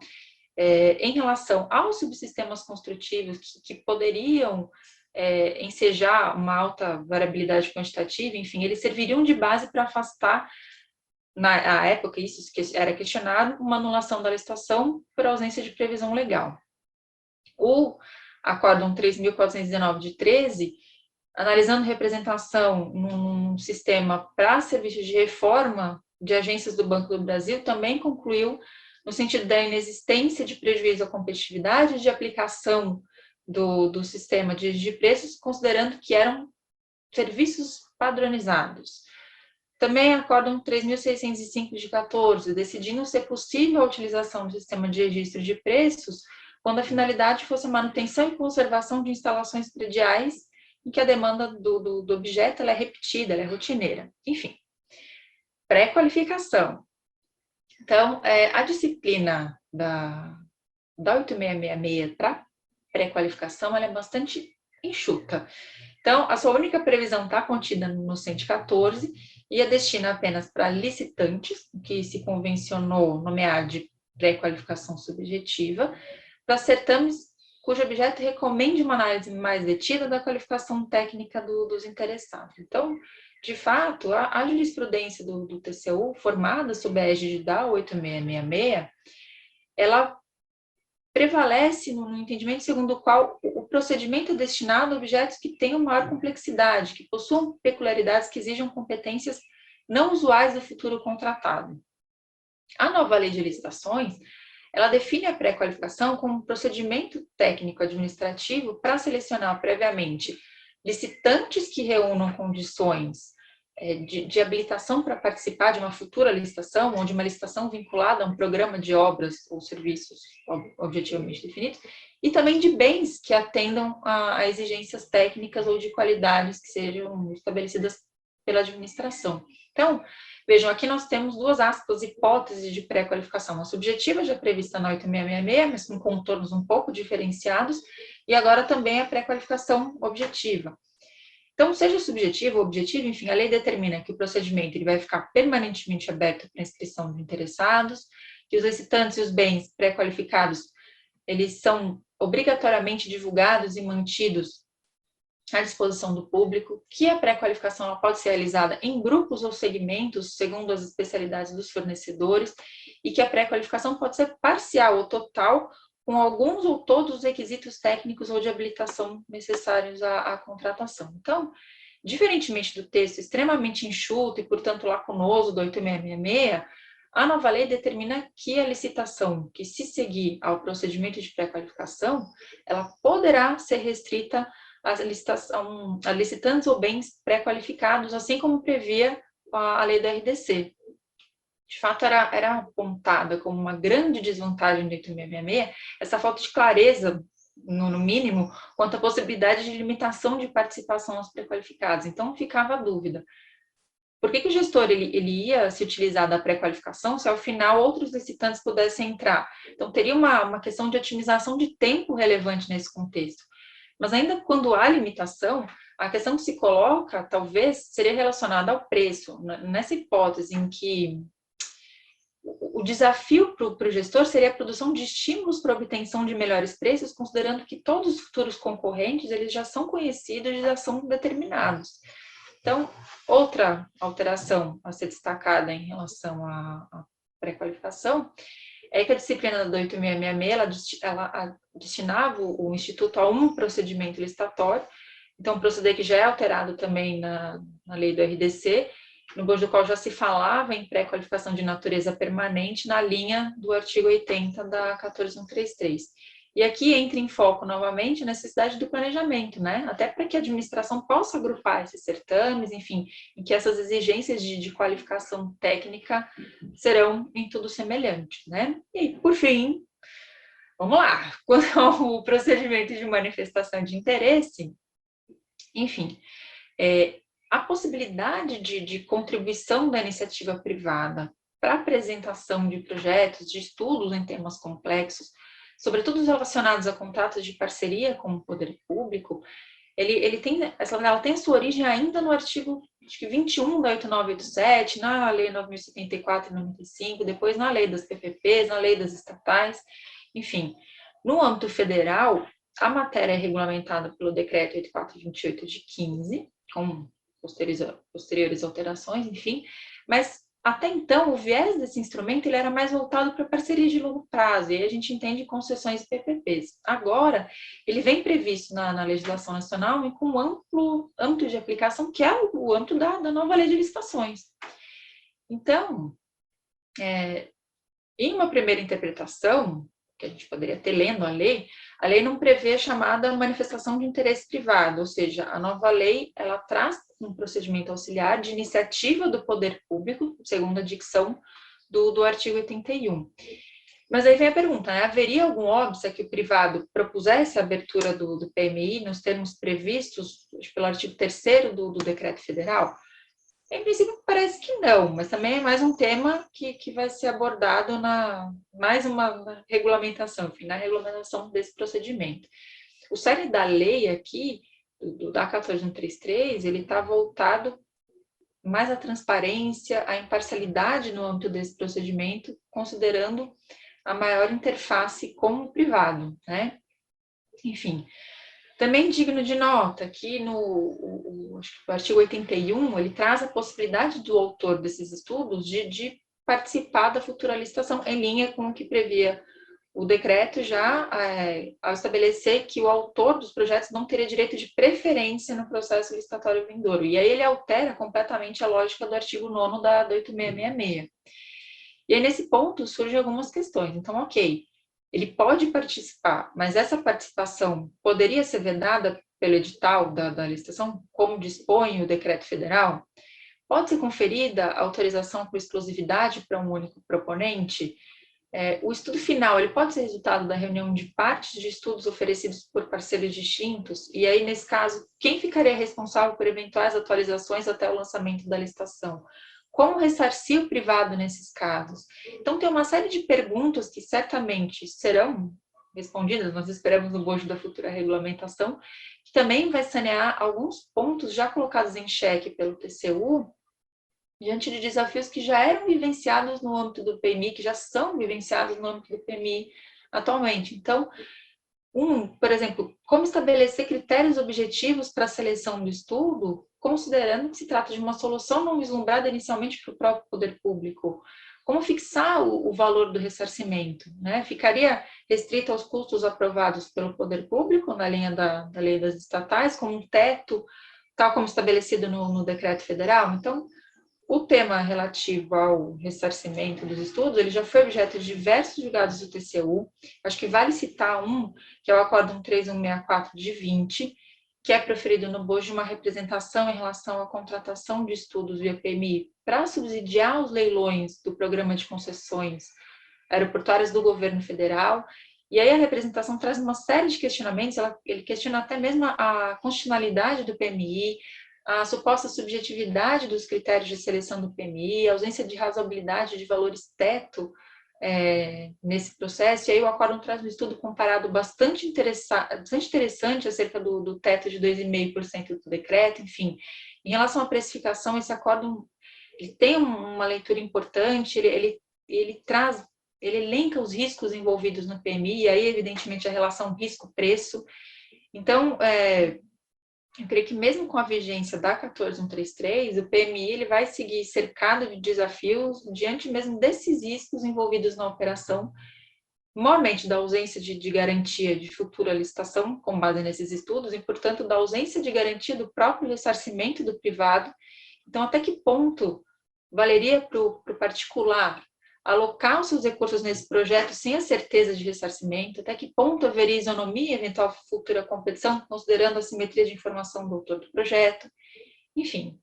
em relação aos subsistemas construtivos que poderiam ensejar uma alta variabilidade quantitativa, enfim, eles serviriam de base para afastar, na época, isso que era questionado, uma anulação da licitação por ausência de previsão legal. O Acórdão 3.419 de 13, analisando representação num sistema para serviços de reforma de agências do Banco do Brasil, também concluiu no sentido da inexistência de prejuízo à competitividade de aplicação do sistema de preços, considerando que eram serviços padronizados. Também Acórdão 3.605 de 14, decidindo ser possível a utilização do sistema de registro de preços quando a finalidade fosse a manutenção e conservação de instalações prediais em que a demanda do objeto ela é repetida, ela é rotineira. Enfim, pré-qualificação. Então, a disciplina da 8666 para pré-qualificação ela é bastante enxuta. Então, a sua única previsão está contida no 114 e a destina apenas para licitantes, que se convencionou nomear de pré-qualificação subjetiva, para certames cujo objeto recomende uma análise mais detida da qualificação técnica dos interessados. Então, de fato, a jurisprudência do TCU, formada sob a égide da 8666, ela prevalece no entendimento segundo o qual o procedimento é destinado a objetos que tenham maior complexidade, que possuam peculiaridades que exijam competências não usuais do futuro contratado. A nova lei de licitações, ela define a pré-qualificação como um procedimento técnico-administrativo para selecionar previamente licitantes que reúnam condições de habilitação para participar de uma futura licitação ou de uma licitação vinculada a um programa de obras ou serviços objetivamente definidos, e também de bens que atendam a exigências técnicas ou de qualidades que sejam estabelecidas pela administração. Então, vejam, aqui nós temos duas hipóteses de pré-qualificação. A subjetiva, já prevista na 8666, mas com contornos um pouco diferenciados, e agora também a pré-qualificação objetiva. Então, seja subjetivo ou objetivo, enfim, a lei determina que o procedimento ele vai ficar permanentemente aberto para inscrição de interessados, que os licitantes e os bens pré-qualificados, eles são obrigatoriamente divulgados e mantidos à disposição do público, que a pré-qualificação ela pode ser realizada em grupos ou segmentos, segundo as especialidades dos fornecedores, e que a pré-qualificação pode ser parcial ou total, com alguns ou todos os requisitos técnicos ou de habilitação necessários à contratação. Então, diferentemente do texto extremamente enxuto e, portanto, lacunoso do 8666, a nova lei determina que a licitação que se seguir ao procedimento de pré-qualificação, ela poderá ser restrita a licitantes ou bens pré-qualificados, assim como previa a lei da RDC. De fato, era apontada como uma grande desvantagem do 8666 essa falta de clareza, no mínimo, quanto à possibilidade de limitação de participação aos pré-qualificados. Então, ficava a dúvida. Por que o gestor ele ia se utilizar da pré-qualificação se, ao final, outros licitantes pudessem entrar? Então, teria uma questão de otimização de tempo relevante nesse contexto. Mas ainda quando há limitação, a questão que se coloca, talvez, seria relacionada ao preço. Nessa hipótese em que o desafio para o gestor seria a produção de estímulos para a obtenção de melhores preços, considerando que todos os futuros concorrentes eles já são conhecidos e já são determinados. Então, outra alteração a ser destacada em relação à pré-qualificação é que a disciplina da 8666 ela destinava o Instituto a um procedimento licitatório, então um proceder que já é alterado também na lei do RDC, no bojo do qual já se falava em pré-qualificação de natureza permanente na linha do artigo 80 da 14133. E aqui entra em foco novamente a necessidade do planejamento, né? Até para que a administração possa agrupar esses certames, enfim, em que essas exigências de qualificação técnica serão em tudo semelhantes, né? E, por fim, vamos lá, quanto ao procedimento de manifestação de interesse, enfim, a possibilidade de contribuição da iniciativa privada para a apresentação de projetos, de estudos em temas complexos, sobretudo os relacionados a contratos de parceria com o poder público, ela tem a sua origem ainda no artigo 21 da 8987, na lei 9.074 e 95, depois na lei das PPPs, na lei das estatais, enfim. No âmbito federal, a matéria é regulamentada pelo decreto 8428 de 15, com posteriores alterações, enfim, mas até então o viés desse instrumento ele era mais voltado para parcerias de longo prazo, e aí a gente entende concessões e PPPs. Agora, ele vem previsto na legislação nacional e com amplo âmbito de aplicação, que é o âmbito da nova lei de licitações. Então, em uma primeira interpretação, que a gente poderia ter lendo a lei não prevê a chamada manifestação de interesse privado, ou seja, a nova lei, ela traz um procedimento auxiliar de iniciativa do poder público, segundo a dicção do artigo 81. Mas aí vem a pergunta, né? Haveria algum óbice que o privado propusesse a abertura do PMI nos termos previstos pelo artigo 3º do decreto federal? Em princípio, parece que não, mas também é mais um tema que vai ser abordado mais uma regulamentação, enfim, na regulamentação desse procedimento. O cerne da lei aqui, da 14133, ele está voltado mais à transparência, à imparcialidade no âmbito desse procedimento, considerando a maior interface com o privado, né? Enfim. Também digno de nota que o artigo 81, ele traz a possibilidade do autor desses estudos de participar da futura licitação, em linha com o que previa o decreto já ao estabelecer que o autor dos projetos não teria direito de preferência no processo licitatório vindouro. E aí ele altera completamente a lógica do artigo 9º da 8666. E aí nesse ponto surgem algumas questões. Então, ok, ele pode participar, mas essa participação poderia ser vedada pelo edital da licitação, como dispõe o decreto federal? pode ser conferida a autorização por exclusividade para um único proponente? O estudo final, ele pode ser resultado da reunião de partes de estudos oferecidos por parceiros distintos? E aí, nesse caso, quem ficaria responsável por eventuais atualizações até o lançamento da licitação? Como ressarcir o privado nesses casos? Então, tem uma série de perguntas que certamente serão respondidas, nós esperamos no bojo da futura regulamentação, que também vai sanear alguns pontos já colocados em xeque pelo TCU, diante de desafios que já eram vivenciados no âmbito do PMI, que já são vivenciados no âmbito do PMI atualmente. Então, por exemplo, como estabelecer critérios objetivos para a seleção do estudo, considerando que se trata de uma solução não vislumbrada inicialmente para o próprio poder público. Como fixar o valor do ressarcimento, né? Ficaria restrito aos custos aprovados pelo poder público, na linha da lei das estatais, como um teto, tal como estabelecido no decreto federal? Então, o tema relativo ao ressarcimento dos estudos, ele já foi objeto de diversos julgados do TCU. Acho que vale citar que é o Acórdão 3164 de 20, que é proferido no bojo de uma representação em relação à contratação de estudos via PMI para subsidiar os leilões do Programa de Concessões Aeroportuárias do Governo Federal. E aí a representação traz uma série de questionamentos, ele questiona até mesmo a constitucionalidade do PMI, a suposta subjetividade dos critérios de seleção do PMI, a ausência de razoabilidade de valores teto nesse processo. E aí o Acórdão traz um estudo comparado bastante interessante acerca do teto de 2,5% do decreto. Enfim, em relação à precificação, esse Acórdão ele tem uma leitura importante, ele elenca os riscos envolvidos no PMI, e aí, evidentemente, a relação risco-preço. Então, eu creio que mesmo com a vigência da 14133, o PMI ele vai seguir cercado de desafios diante mesmo desses riscos envolvidos na operação, maiormente da ausência de garantia de futura licitação com base nesses estudos e, portanto, da ausência de garantia do próprio ressarcimento do privado. Então, até que ponto valeria para o particular alocar os seus recursos nesse projeto sem a certeza de ressarcimento? Até que ponto haveria isonomia em eventual futura competição, considerando a simetria de informação do autor do projeto? Enfim.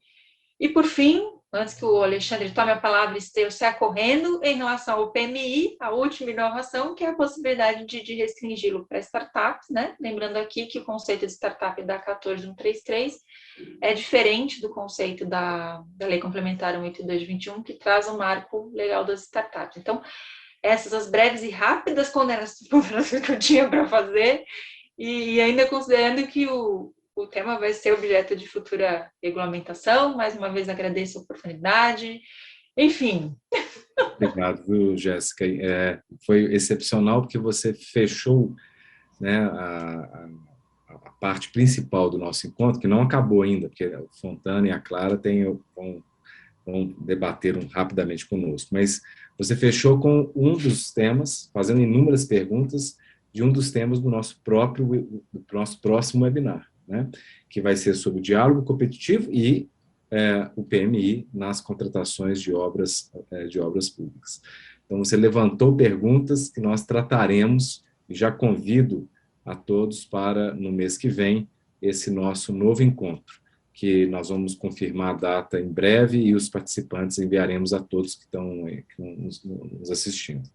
E, por fim, antes que o Alexandre tome a palavra e saia correndo, em relação ao PMI, a última inovação, que é a possibilidade de restringi-lo para startups, né? Lembrando aqui que o conceito de startup da 14133 é diferente do conceito da Lei Complementar 182 de 21, que traz o marco legal das startups. Então, essas as breves e rápidas ponderações que eu tinha para fazer, e ainda considerando que o tema vai ser objeto de futura regulamentação. Mais uma vez agradeço a oportunidade. Enfim. Obrigado, viu, Jéssica? Foi excepcional porque você fechou, né, a parte principal do nosso encontro, que não acabou ainda, porque o Fontana e a Clara vão debater rapidamente conosco. Mas você fechou com um dos temas, fazendo inúmeras perguntas, de um dos temas do nosso próximo webinar, né, que vai ser sobre o diálogo competitivo e o PMI nas contratações de obras públicas. Então, você levantou perguntas que nós trataremos, e já convido a todos para, no mês que vem, esse nosso novo encontro, que nós vamos confirmar a data em breve e os participantes enviaremos a todos que estão nos assistindo.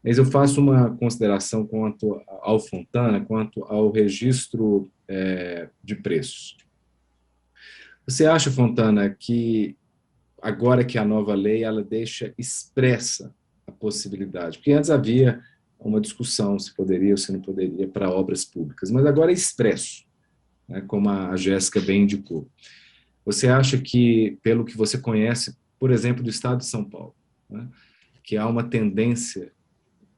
Mas eu faço uma consideração quanto ao Fontana, quanto ao registro de preços. Você acha, Fontana, que agora que a nova lei ela deixa expressa a possibilidade, porque antes havia uma discussão se poderia ou se não poderia para obras públicas, mas agora é expresso, né, como a Jéssica bem indicou. Você acha que, pelo que você conhece, por exemplo, do Estado de São Paulo, né, que há uma tendência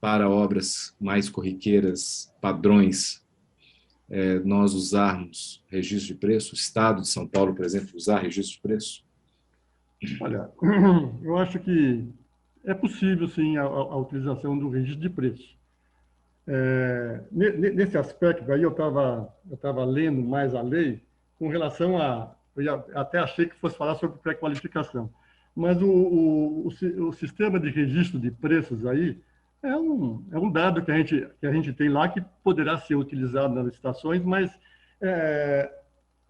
para obras mais corriqueiras, padrões, nós usarmos registro de preço? O Estado de São Paulo, por exemplo, usar registro de preço? Olha, eu acho que é possível, sim, a utilização do registro de preço. Nesse aspecto, aí eu estava lendo mais a lei com relação até achei que fosse falar sobre pré-qualificação, mas o sistema de registro de preços aí é um dado que a gente tem lá que poderá ser utilizado nas licitações, mas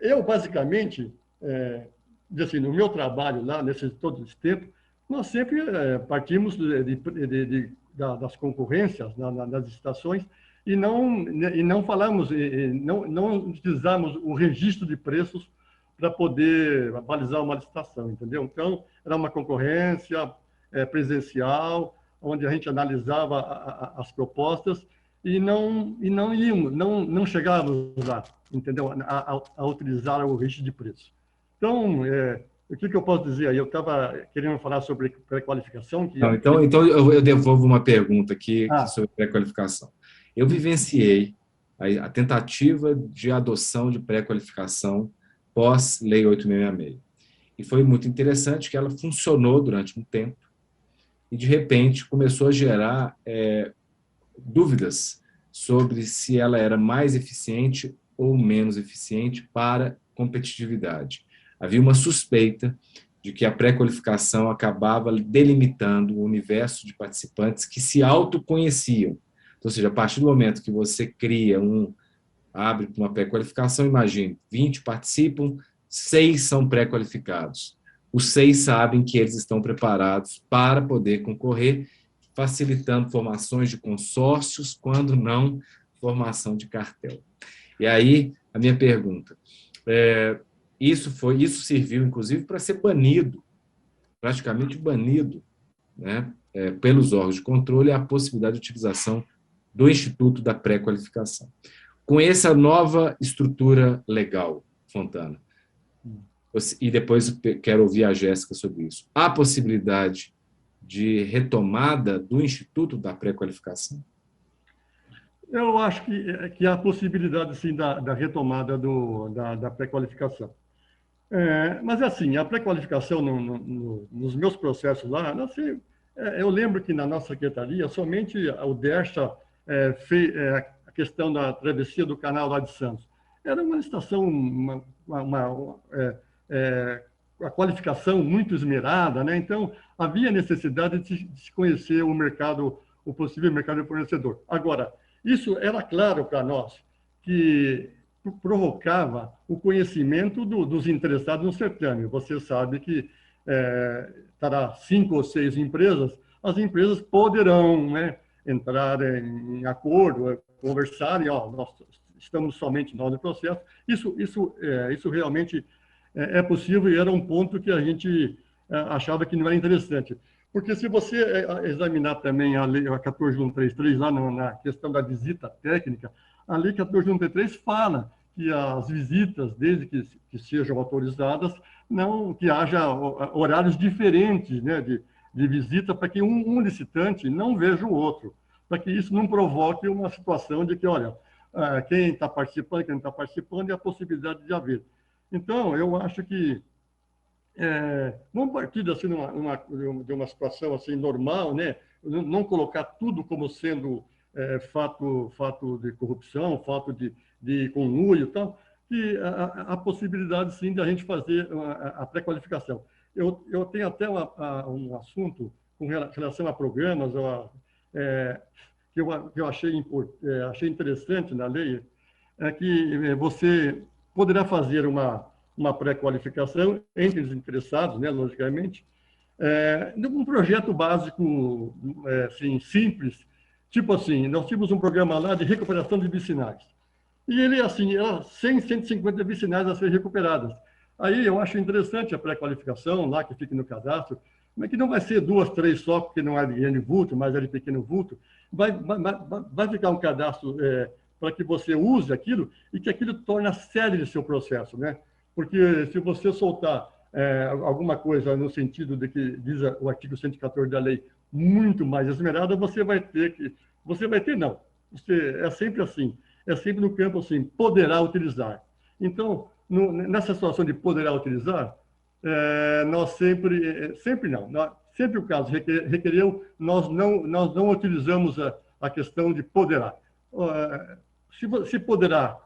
eu, basicamente, assim, no meu trabalho lá, todo esse tempo, nós sempre partimos das concorrências nas licitações e não falamos, não utilizamos o registro de preços para poder balizar uma licitação, entendeu? Então, era uma concorrência presencial, onde a gente analisava as propostas e não chegávamos lá, entendeu? A utilizar o registro de preço. Então, o que eu posso dizer aí? Eu estava querendo falar sobre pré-qualificação. Então eu devolvo uma pergunta aqui sobre pré-qualificação. Eu vivenciei a tentativa de adoção de pré-qualificação pós-Lei 8.666. E foi muito interessante que ela funcionou durante um tempo e, de repente, começou a gerar dúvidas sobre se ela era mais eficiente ou menos eficiente para competitividade. Havia uma suspeita de que a pré-qualificação acabava delimitando o universo de participantes que se autoconheciam. Ou seja, a partir do momento que você abre uma pré-qualificação, imagine, 20 participam, 6 são pré-qualificados. Os 6 sabem que eles estão preparados para poder concorrer, facilitando formações de consórcios, quando não formação de cartel. E aí, a minha pergunta, isso serviu, inclusive, para ser banido, praticamente banido, né, pelos órgãos de controle, a possibilidade de utilização do Instituto da Pré-Qualificação. Com essa nova estrutura legal, Fontana, e depois quero ouvir a Jéssica sobre isso, há possibilidade de retomada do Instituto da Pré-Qualificação? Eu acho que há possibilidade, sim, da retomada da pré-qualificação. Mas, assim, a pré-qualificação nos meus processos lá, assim, eu lembro que na nossa secretaria, somente o DERSA fez a questão da travessia do canal lá de Santos. Era uma licitação, a qualificação muito esmerada, né? Então, havia necessidade de se conhecer o mercado, o possível mercado fornecedor. Agora, isso era claro para nós, que provocava o conhecimento dos interessados no certame. Você sabe que estará 5 ou 6 empresas, as empresas poderão, né, entrar em acordo, conversarem, nós estamos somente nós no processo. Isso realmente é possível e era um ponto que a gente achava que não era interessante. Porque se você examinar também a Lei 14.133, lá na questão da visita técnica, a Lei 14.133 fala que as visitas, desde que sejam autorizadas, que haja horários diferentes, né, de visita, para que um licitante não veja o outro, para que isso não provoque uma situação de que, olha, quem está participando, quem não está participando, e a possibilidade de haver. Então, eu acho que vamos partir assim, de uma situação assim, normal, né? Não colocar tudo como sendo fato de corrupção, fato de conluio e tal, que a possibilidade, sim, de a gente fazer a pré-qualificação. Eu tenho até um assunto com relação a programas que eu achei interessante na lei, que você poderá fazer uma pré-qualificação entre os interessados, né, logicamente, um projeto básico, assim, simples, tipo assim, nós tínhamos um programa lá de recuperação de vicinais. E ele, assim, era 100, 150 vicinais a serem recuperadas. Aí eu acho interessante a pré-qualificação lá, que fica no cadastro, mas que não vai ser 2, 3 só, porque não é de grande vulto, mas é de pequeno vulto. Vai ficar um cadastro para que você use aquilo e que aquilo torne a série do seu processo, né? Porque se você soltar alguma coisa no sentido de que diz o artigo 114 da lei muito mais esmerada, você vai ter não. É sempre assim, é sempre no campo assim, poderá utilizar. Então, nessa situação de poderá utilizar, nós sempre o caso requereu, nós não utilizamos a questão de poderá. Se poderá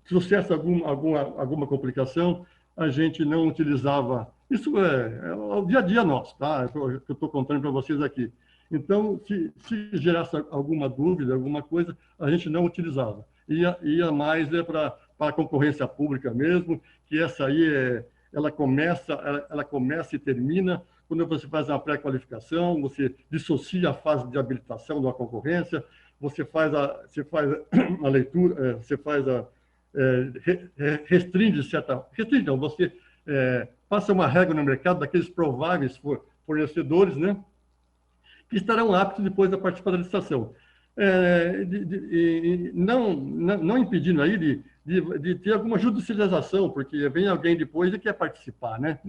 trouxesse alguma complicação, a gente não utilizava. Isso é o dia a dia nosso, tá? Que eu estou contando para vocês aqui. Então, se gerasse alguma dúvida, alguma coisa, a gente não utilizava. Ia mais para a concorrência pública mesmo, que essa aí ela começa e termina quando você faz uma pré-qualificação, você dissocia a fase de habilitação da concorrência, você faz a leitura, restringe não, você passa uma regra no mercado daqueles prováveis fornecedores, né, que estarão aptos depois da participar da licitação. Não impedindo aí de ter alguma judicialização, porque vem alguém depois e quer participar, né?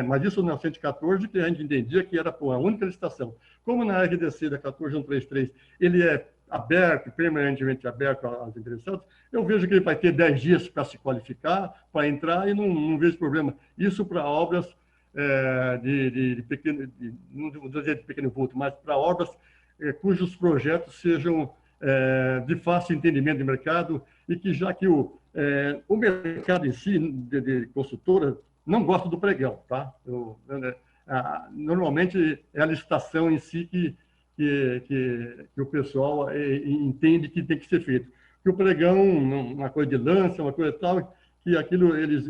Mas isso na 114, que a gente entendia que era por uma única licitação. Como na RDC da 14133, ele é aberto, permanentemente aberto aos interessados, eu vejo que ele vai ter 10 dias para se qualificar, para entrar, e não vejo problema. Isso para obras de pequeno, não vou dizer de pequeno vulto, mas para obras cujos projetos sejam de fácil entendimento de mercado e que, já que o mercado em si, de consultora, não gosta do pregão, tá? Normalmente é a licitação em si que o pessoal entende que tem que ser feito. Que o pregão, uma coisa de lança, uma coisa tal, que aquilo eles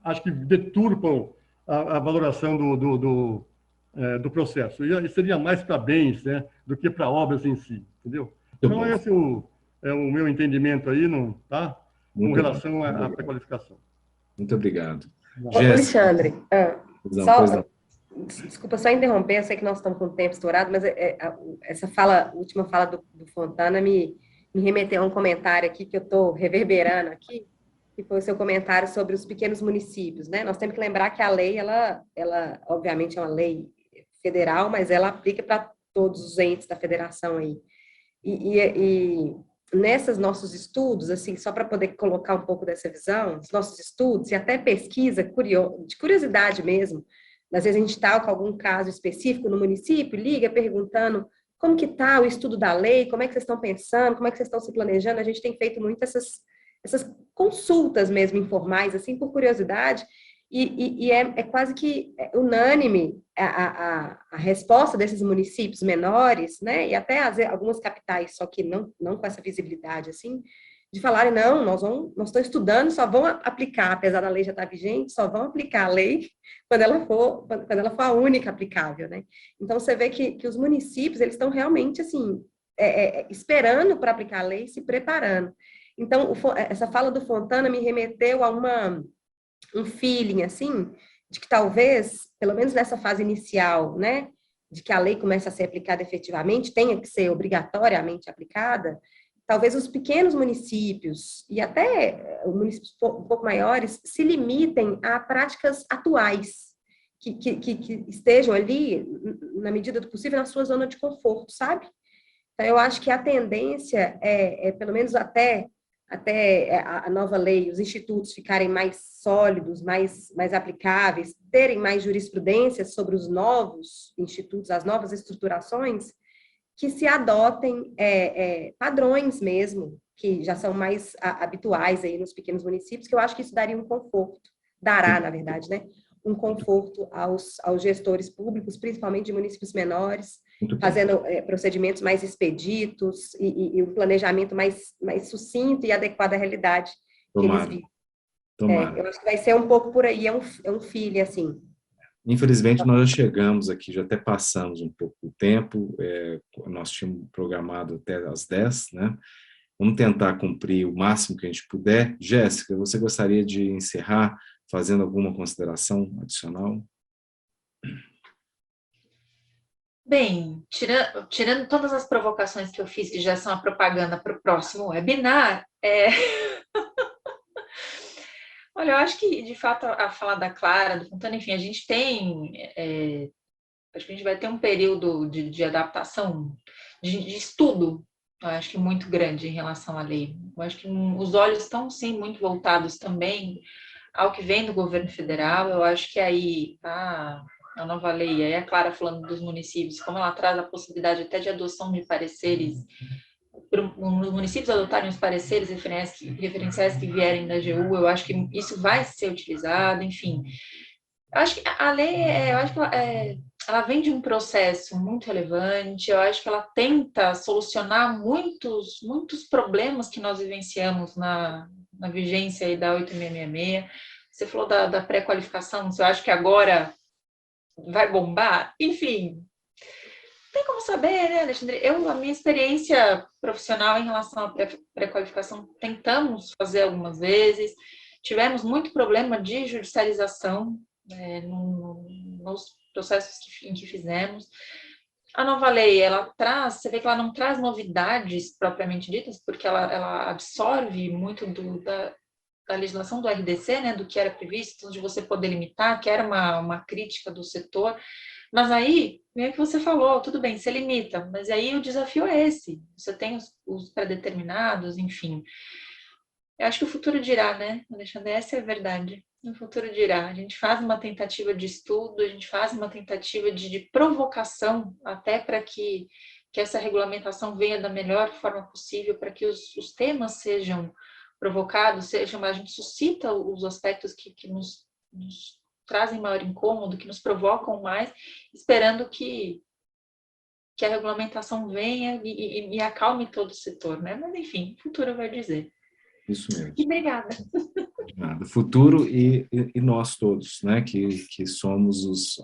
acho que deturpam a valoração do processo. E seria mais para bens, né, do que para obras em si, entendeu? Então, esse é o meu entendimento aí, tá? Com relação à pré-qualificação. Muito obrigado. Alexandre, não. Desculpa só interromper, eu sei que nós estamos com o tempo estourado, mas essa última fala do Fontana me remeteu a um comentário aqui que eu estou reverberando aqui, que foi o seu comentário sobre os pequenos municípios, né? Nós temos que lembrar que a lei, ela obviamente é uma lei federal, mas ela aplica para todos os entes da federação aí. E nesses nossos estudos, assim, só para poder colocar um pouco dessa visão, os nossos estudos e até pesquisa de curiosidade mesmo, às vezes a gente está com algum caso específico no município, liga perguntando como que está o estudo da lei, como é que vocês estão pensando, como é que vocês estão se planejando. A gente tem feito muito essas consultas mesmo informais, assim, por curiosidade, e é quase que unânime a resposta desses municípios menores, né, e até algumas capitais, só que não com essa visibilidade, assim, de falarem, não, nós estamos estudando, só vão aplicar, apesar da lei já estar vigente, só vão aplicar a lei quando ela for a única aplicável, né? Então, você vê que os municípios, eles estão realmente, assim, esperando para aplicar a lei, se preparando. Então, essa fala do Fontana me remeteu a um feeling, assim, de que talvez, pelo menos nessa fase inicial, né, de que a lei comece a ser aplicada efetivamente, tenha que ser obrigatoriamente aplicada, talvez os pequenos municípios e até municípios um pouco maiores se limitem a práticas atuais, que estejam ali, na medida do possível, na sua zona de conforto, sabe? Então, eu acho que a tendência pelo menos até a nova lei, os institutos ficarem mais sólidos, mais aplicáveis, terem mais jurisprudência sobre os novos institutos, as novas estruturações, que se adotem padrões mesmo, que já são mais habituais aí nos pequenos municípios, que eu acho que isso daria um conforto, dará, na verdade, né, um conforto aos gestores públicos, principalmente de municípios menores, fazendo procedimentos mais expeditos e um planejamento mais sucinto e adequado à realidade que eles vivem. Eu acho que vai ser um pouco por aí, é um feeling, assim. Infelizmente, nós já chegamos aqui, já até passamos um pouco o tempo, nós tínhamos programado até às 10, né? Vamos tentar cumprir o máximo que a gente puder. Jéssica, você gostaria de encerrar fazendo alguma consideração adicional? Bem, tirando todas as provocações que eu fiz, que já são a propaganda para o próximo webinar, olha, eu acho que, de fato, a fala da Clara, do Fontana, enfim, a gente tem, acho que a gente vai ter um período de adaptação, de estudo, eu acho que muito grande em relação à lei. Eu acho que os olhos estão, sim, muito voltados também ao que vem do governo federal. Eu acho que aí a nova lei, aí a Clara falando dos municípios, como ela traz a possibilidade até de adoção de pareceres, os municípios adotarem os pareceres referenciais que vierem da AGU, eu acho que isso vai ser utilizado, enfim. Eu acho que a lei, eu acho que ela vem de um processo muito relevante, eu acho que ela tenta solucionar muitos problemas que nós vivenciamos na vigência aí da 8666, Você falou da pré-qualificação, você acha que agora vai bombar? Enfim, não tem como saber, né, Alexandre? A minha experiência profissional em relação à pré-qualificação, tentamos fazer algumas vezes, tivemos muito problema de judicialização nos processos em que fizemos. A nova lei, você vê que ela não traz novidades propriamente ditas, porque ela absorve muito da legislação do RDC, né, do que era previsto, de você poder limitar, que era uma crítica do setor. Mas aí, meio que você falou, tudo bem, você limita, mas aí o desafio é esse. Você tem os pré-determinados, enfim. Eu acho que o futuro dirá, né, Alexandre? Essa é a verdade. O futuro dirá. A gente faz uma tentativa de estudo, a gente faz uma tentativa de provocação, até para que essa regulamentação venha da melhor forma possível, para que os temas sejam provocados, a gente suscita os aspectos que nos trazem maior incômodo, que nos provocam mais, esperando que a regulamentação venha e acalme todo o setor, né? Mas, enfim, o futuro vai dizer. Isso mesmo. E obrigada. De nada. Futuro e nós todos, né, que somos os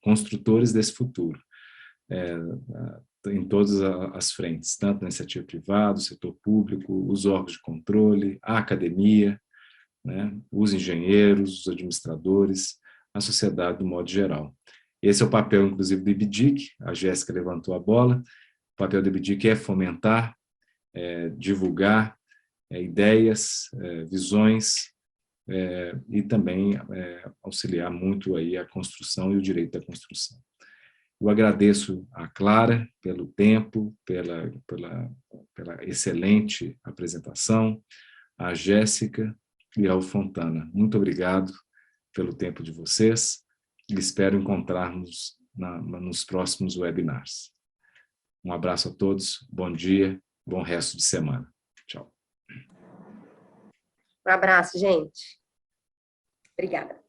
construtores desse futuro, em todas as frentes, tanto na iniciativa privada, o setor público, os órgãos de controle, a academia, né, os engenheiros, os administradores, a sociedade do modo geral. Esse é o papel, inclusive, do IBDIC, a Jéssica levantou a bola. O papel do IBDIC é fomentar, divulgar ideias, visões, e também auxiliar muito aí a construção e o direito da construção. Eu agradeço a Clara pelo tempo, pela excelente apresentação, a Jéssica e ao Fontana. Muito obrigado pelo tempo de vocês e espero encontrarmos nos próximos webinars. Um abraço a todos, bom dia, bom resto de semana. Tchau. Um abraço, gente. Obrigada.